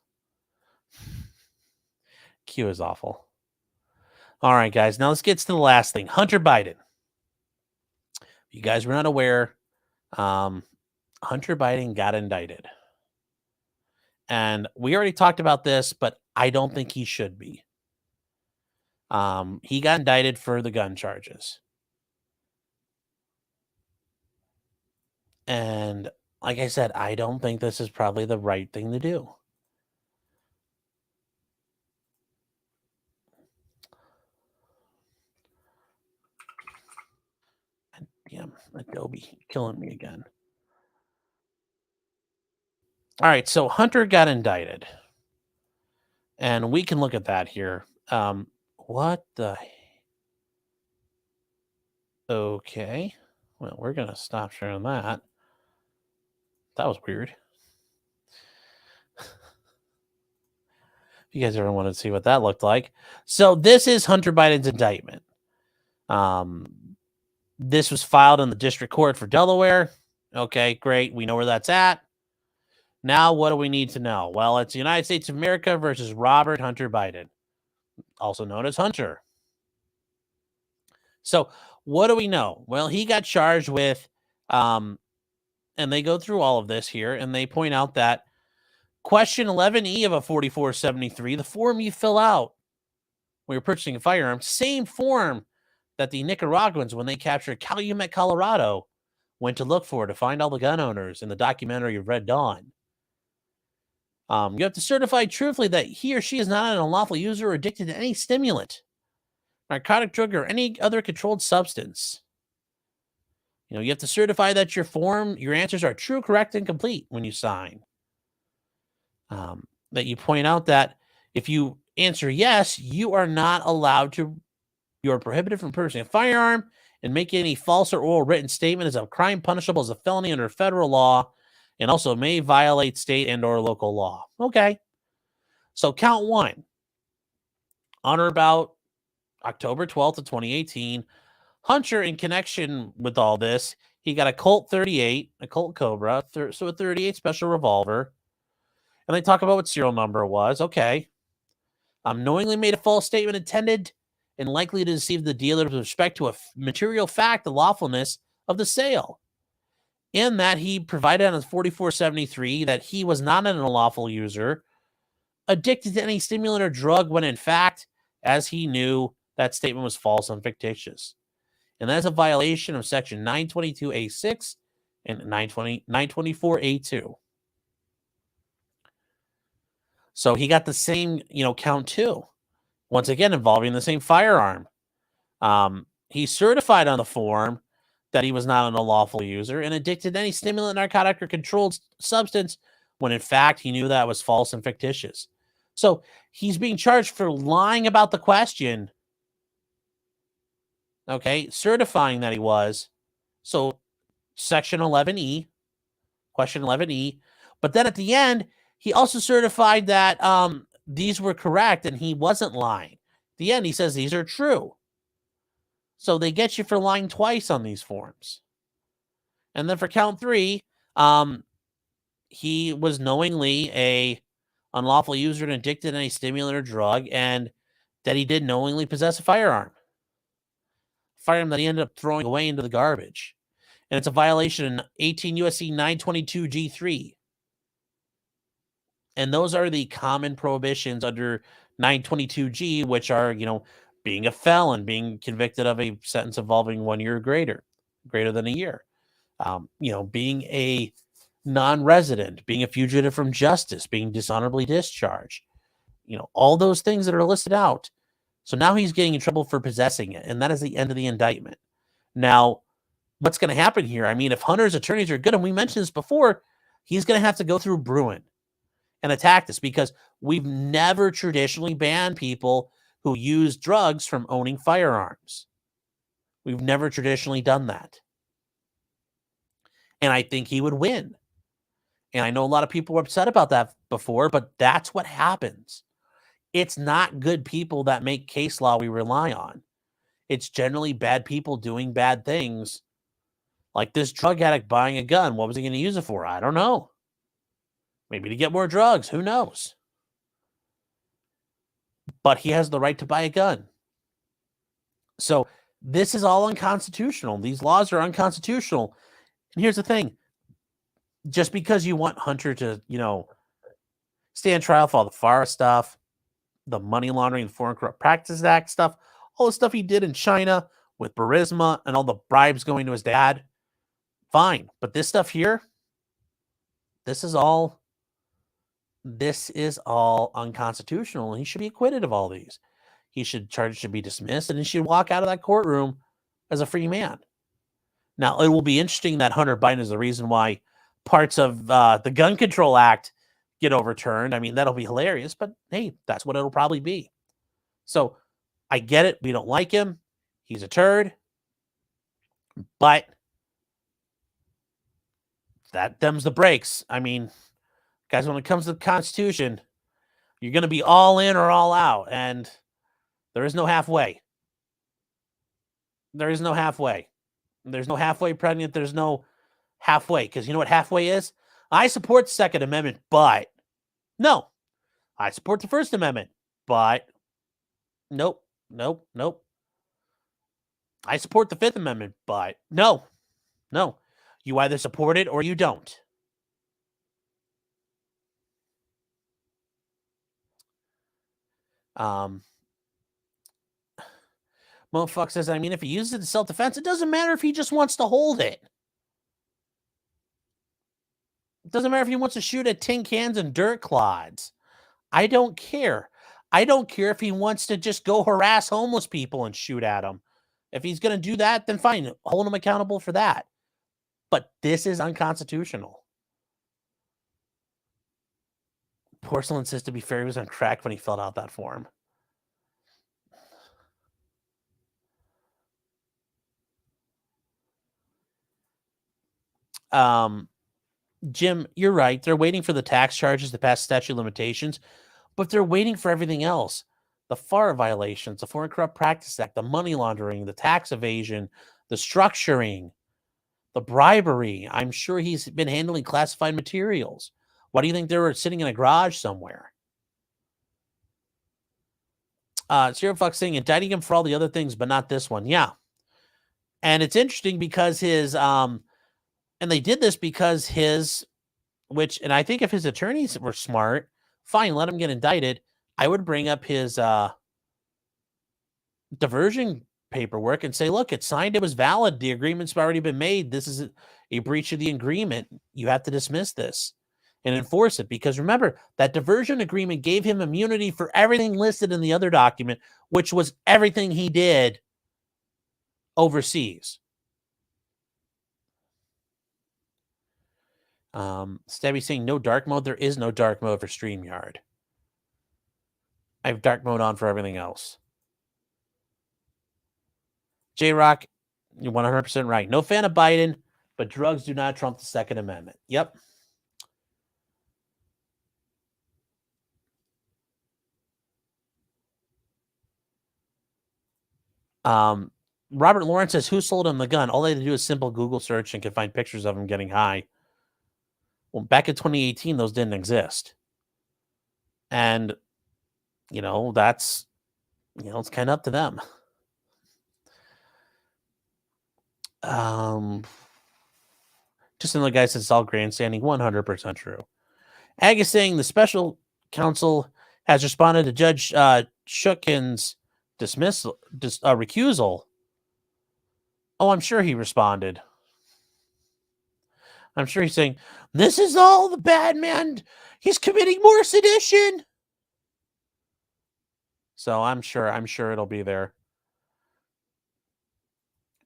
A: Q is awful. All right, guys. Now let's get to the last thing. Hunter Biden. You guys were not aware. Hunter Biden got indicted. And we already talked about this, but I don't think he should be. He got indicted for the gun charges. And like I said, I don't think this is probably the right thing to do. Damn, Adobe killing me again. All right, so Hunter got indicted. And we can look at that here. What the... Okay. Well, we're going to stop sharing that. That was weird. If you guys ever wanted to see what that looked like. So this is Hunter Biden's indictment. This was filed in the district court for Delaware. Okay, great. We know where that's at. Now, what do we need to know? Well, it's the United States of America versus Robert Hunter Biden, also known as Hunter. So what do we know? Well, he got charged with, and they go through all of this here, and they point out that question 11E of a 4473, the form you fill out when you're purchasing a firearm, same form that the Nicaraguans, when they captured Calumet, Colorado, went to look for to find all the gun owners in the documentary of Red Dawn. You have to certify truthfully that he or she is not an unlawful user or addicted to any stimulant, narcotic drug, or any other controlled substance. You have to certify that your answers are true, correct, and complete when you sign. That you point out that if you answer yes, you are prohibited from purchasing a firearm, and making any false or oral written statement is a crime punishable as a felony under federal law, and also may violate state and or local law. Okay. So count one. On or about October 12th of 2018, Hunter, in connection with all this, he got a Colt 38, a Colt Cobra, so a 38 special revolver. And they talk about what serial number was. Okay. Knowingly made a false statement intended and likely to deceive the dealer with respect to a material fact, the lawfulness of the sale. In that he provided on his 4473 that he was not an unlawful user, addicted to any stimulant or drug, when in fact, as he knew, that statement was false and fictitious. And that's a violation of section 922A6 and 924A2. So he got the same, count two. Once again, involving the same firearm. He certified on the form that he was not an unlawful user and addicted to any stimulant, narcotic, or controlled substance, when in fact he knew that was false and fictitious. So he's being charged for lying about the question. Okay, certifying that he was. So section 11E, question 11E. But then at the end, he also certified that these were correct and he wasn't lying. At the end, he says these are true. So they get you for lying twice on these forms. And then for count 3, he was knowingly a unlawful user and addicted in a stimulant or drug, and that he did knowingly possess a firearm that he ended up throwing away into the garbage. And it's a violation in 18 U.S.C. 922 G3. And those are the common prohibitions under 922 G, which are, being a felon, being convicted of a sentence involving 1 year or greater than a year. Being a non-resident, being a fugitive from justice, being dishonorably discharged, all those things that are listed out. So now he's getting in trouble for possessing it, and that is the end of the indictment. Now, what's going to happen here? I mean, if Hunter's attorneys are good, and we mentioned this before, he's going to have to go through Bruin and attack this, because we've never traditionally banned people who use drugs from owning firearms. We've never traditionally done that. And I think he would win. And I know a lot of people were upset about that before, but that's what happens. It's not good people that make case law we rely on. It's generally bad people doing bad things, like this drug addict buying a gun. What was he going to use it for? I don't know. Maybe to get more drugs. Who knows? But he has the right to buy a gun. So this is all unconstitutional. These laws are unconstitutional. And here's the thing. Just because you want Hunter to, stand trial for all the FARA stuff, the money laundering, the Foreign Corrupt Practices Act stuff, all the stuff he did in China with Burisma and all the bribes going to his dad, fine. But this stuff here, this is all unconstitutional, and he should be acquitted of all these. Charges should be dismissed, and he should walk out of that courtroom as a free man. Now, it will be interesting that Hunter Biden is the reason why parts of the Gun Control Act get overturned. I mean, that'll be hilarious, but hey, that's what it'll probably be. So I get it. We don't like him. He's a turd. But that them's the breaks. I mean, guys, when it comes to the Constitution, you're going to be all in or all out, and there is no halfway. There is no halfway. There's no halfway pregnant. There's no halfway, because you know what halfway is? I support the Second Amendment, but no. I support the First Amendment, but nope. I support the Fifth Amendment, but no. You either support it or you don't. Mofuck says, I mean, if he uses it in self-defense, it doesn't matter if he just wants to hold it. It doesn't matter if he wants to shoot at tin cans and dirt clods. I don't care. I don't care if he wants to just go harass homeless people and shoot at them. If he's going to do that, then fine. Hold him accountable for that. But this is unconstitutional. Porcelain says, to be fair, he was on crack when he filled out that form. Jim, you're right. They're waiting for the tax charges to pass statute of limitations, but they're waiting for everything else. The FARA violations, the Foreign Corrupt Practices Act, the money laundering, the tax evasion, the structuring, the bribery. I'm sure he's been handling classified materials. Why do you think they were sitting in a garage somewhere? Zero Fox saying, indicting him for all the other things, but not this one. Yeah. And it's interesting because his, and they did this because and I think if his attorneys were smart, fine, let him get indicted. I would bring up his diversion paperwork and say, look, it's signed, it was valid, the agreement's already been made, this is a breach of the agreement, you have to dismiss this and enforce it, because remember, that diversion agreement gave him immunity for everything listed in the other document, which was everything he did overseas. Stabby saying no dark mode. There is no dark mode for StreamYard. I have dark mode on for everything else. J-Rock, you're 100% right. No fan of Biden, but drugs do not trump the Second Amendment. Yep. Robert Lawrence says, who sold him the gun? All they had to do is simple Google search and could find pictures of him getting high. Well, back in 2018, those didn't exist. And, that's, it's kind of up to them. Just another guy says it's all grandstanding. 100% true. Ag is saying the special counsel has responded to Judge Shookin's recusal. Oh, I'm sure he responded. I'm sure he's saying, this is all the bad man. He's committing more sedition. So I'm sure it'll be there.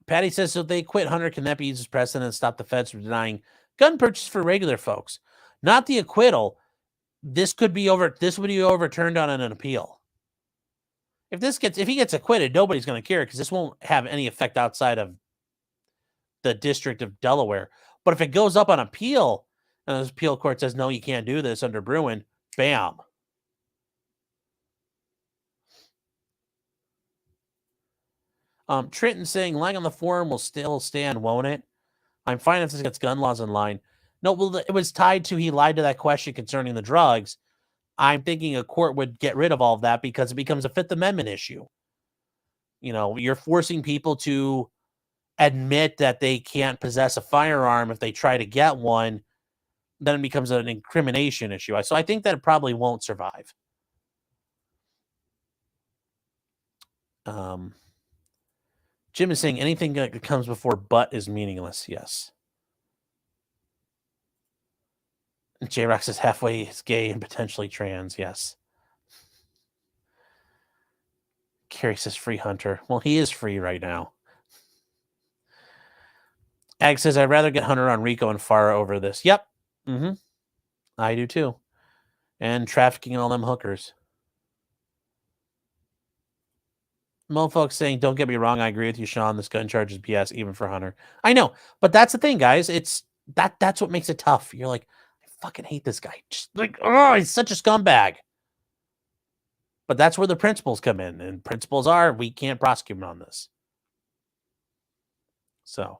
A: Patty says, so they quit Hunter. Can that be used as precedent and stop the feds from denying gun purchase for regular folks? Not the acquittal. This would be overturned on an appeal. If he gets acquitted, nobody's going to care because this won't have any effect outside of the District of Delaware. But if it goes up on appeal and the appeal court says, no, you can't do this under Bruin, bam. Trenton saying lying on the forum will still stand, won't it? I'm fine if this gets gun laws in line. No, well, it was tied to he lied to that question concerning the drugs. I'm thinking a court would get rid of all of that because it becomes a Fifth Amendment issue. You're forcing people to admit that they can't possess a firearm if they try to get one. Then it becomes an incrimination issue. So I think that it probably won't survive. Jim is saying anything that comes before but is meaningless. Yes. J-Rock says halfway is gay and potentially trans. Yes. Carrie says free Hunter. Well, he is free right now. Ag says, I'd rather get Hunter on Rico and Farah over this. Yep. I do too. And trafficking and all them hookers. Mo folks saying, don't get me wrong, I agree with you, Sean. This gun charge is BS, even for Hunter. I know, but that's the thing, guys. That's what makes it tough. You're like, I fucking hate this guy. Just like, oh, he's such a scumbag. But that's where the principles come in. And principles are, we can't prosecute him on this. So.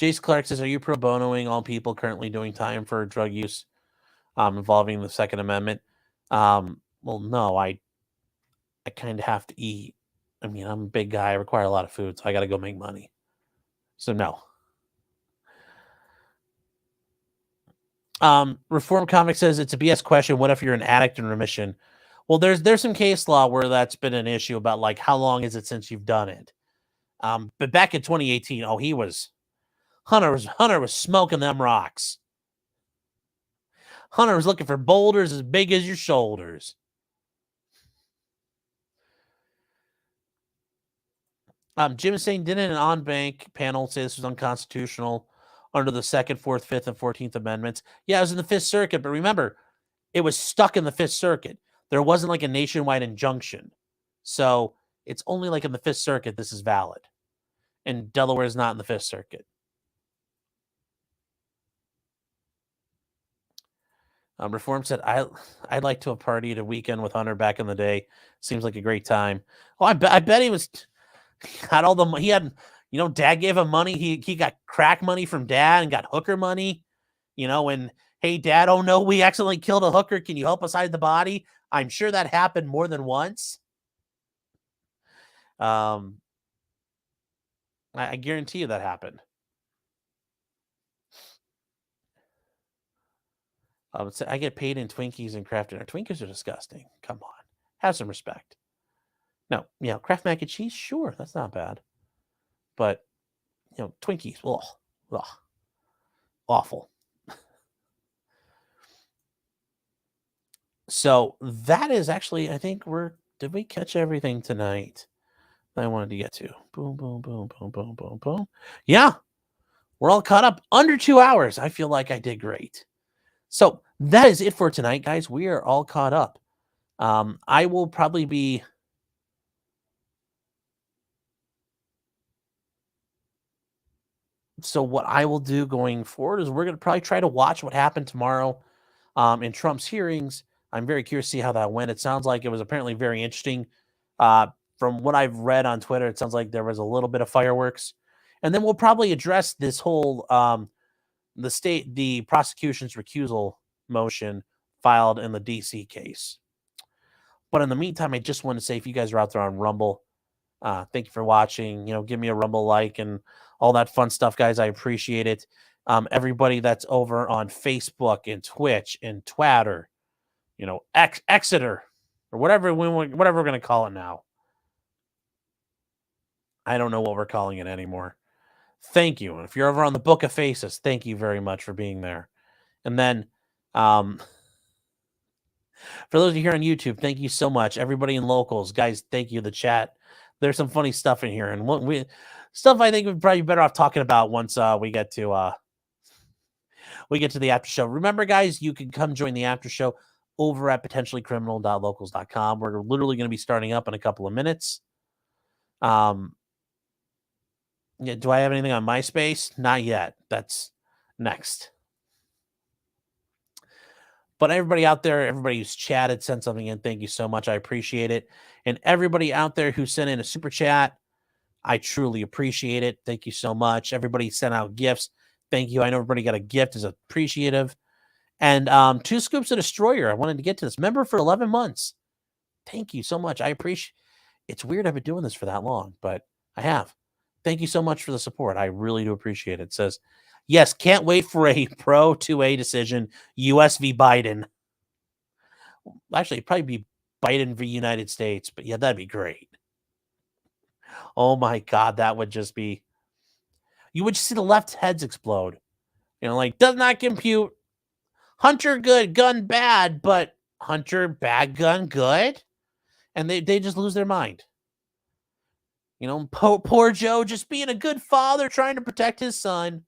A: Jace Clark says, are you pro bonoing all people currently doing time for drug use involving the Second Amendment? Well, no, I kind of have to eat. I mean, I'm a big guy. I require a lot of food, so I got to go make money. So no. Reform Comic says it's a BS question. What if you're an addict in remission? Well, there's some case law where that's been an issue about like how long is it since you've done it. But back in 2018, Hunter was smoking them rocks. Hunter was looking for boulders as big as your shoulders. Jim is saying, didn't an on-bank panel say this was unconstitutional under the 2nd, 4th, 5th, and 14th Amendments? Yeah, it was in the 5th Circuit, but remember, it was stuck in the 5th Circuit. There wasn't like a nationwide injunction. So it's only like in the 5th Circuit this is valid. And Delaware is not in the 5th Circuit. Reform said, I'd like to have partied a weekend with Hunter back in the day. Seems like a great time. Oh, I bet he was had all the he had, dad gave him money. He got crack money from dad and got hooker money. And hey, dad, oh no, we accidentally killed a hooker. Can you help us hide the body? I'm sure that happened more than once. I guarantee you that happened. I get paid in Twinkies and Kraft dinner. Twinkies are disgusting. Come on. Have some respect. No, Kraft mac and cheese, sure, that's not bad. But, Twinkies, awful. So that is actually, I think did we catch everything tonight? that I wanted to get to. Boom, boom, boom, boom, boom, boom, boom. Yeah, we're all caught up under 2 hours. I feel like I did great. So that is it for tonight, guys. We are all caught up. I will probably be... So what I will do going forward is we're going to probably try to watch what happened tomorrow in Trump's hearings. I'm very curious to see how that went. It sounds like it was apparently very interesting. From what I've read on Twitter, it sounds like there was a little bit of fireworks. And then we'll probably address this whole the prosecution's recusal motion filed in the DC case. But in the meantime, I just want to say, if you guys are out there on Rumble, thank you for watching. Give me a Rumble like and all that fun stuff, guys. I appreciate it. Everybody that's over on Facebook and Twitch and Twitter, Exeter or whatever we're going to call it now. I don't know what we're calling it anymore. Thank you. And if you're over on the Book of Faces, thank you very much for being there. And then for those of you here on YouTube, thank you so much. Everybody in locals, guys, thank you. The chat. There's some funny stuff in here, and stuff I think we'd probably be better off talking about once we get to the after show. Remember, guys, you can come join the after show over at potentiallycriminal.locals.com. We're literally going to be starting up in a couple of minutes. Yeah, do I have anything on MySpace? Not yet. That's next. But everybody out there, everybody who's chatted, sent something in, thank you so much. I appreciate it. And everybody out there who sent in a super chat, I truly appreciate it. Thank you so much. Everybody sent out gifts. Thank you. I know everybody got a gift, is appreciative. And 2 Scoops of Destroyer. I wanted to get to this. Member for 11 months. Thank you so much. I appreciate it. It's weird I've been doing this for that long, but I have. Thank you so much for the support. I really do appreciate it. It says, yes, can't wait for a Pro 2A decision. US v. Biden. Actually, it'd probably be Biden v. United States, but yeah, that'd be great. Oh my God, that would just be... You would just see the left heads explode. Does not compute. Hunter good, gun bad, but Hunter bad, gun good? And they just lose their mind. Poor Joe just being a good father trying to protect his son.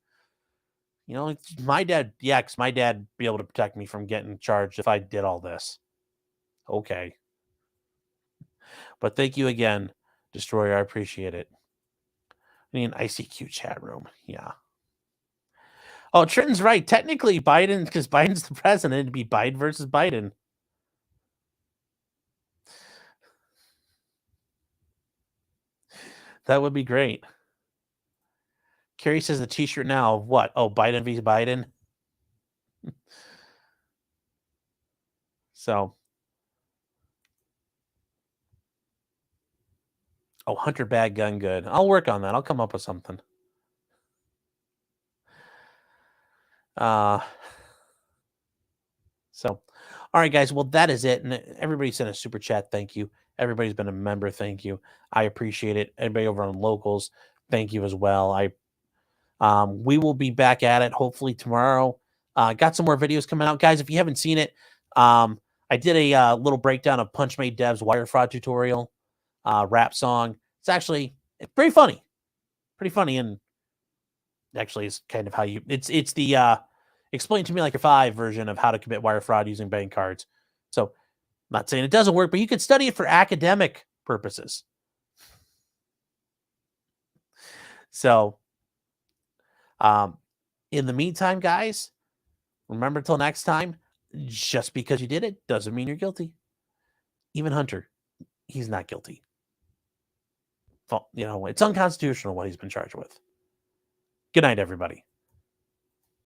A: My dad, yeah, because my dad would be able to protect me from getting charged if I did all this. Okay. But thank you again, Destroyer. I appreciate it. ICQ chat room. Yeah. Oh, Trenton's right. Technically, Biden, because Biden's the president, it'd be Biden versus Biden. That would be great. Carrie says the t-shirt now of what? Oh, Biden v. Biden. So. Oh, Hunter bad, gun good. I'll work on that. I'll come up with something. So, all right, guys. Well, that is it. And everybody sent a super chat. Thank you. Everybody's been a member. Thank you. I appreciate it. Everybody over on Locals, thank you as well. We will be back at it hopefully tomorrow. Got some more videos coming out, guys. If you haven't seen it, I did a little breakdown of Punch Made Dev's wire fraud tutorial, rap song. It's pretty funny, and actually it's kind of how you. It's the explain to me like a 5 version of how to commit wire fraud using bank cards. So, I'm not saying it doesn't work, but you could study it for academic purposes. So, in the meantime, guys, remember till next time, just because you did it doesn't mean you're guilty. Even Hunter, he's not guilty. It's unconstitutional what he's been charged with. Good night, everybody.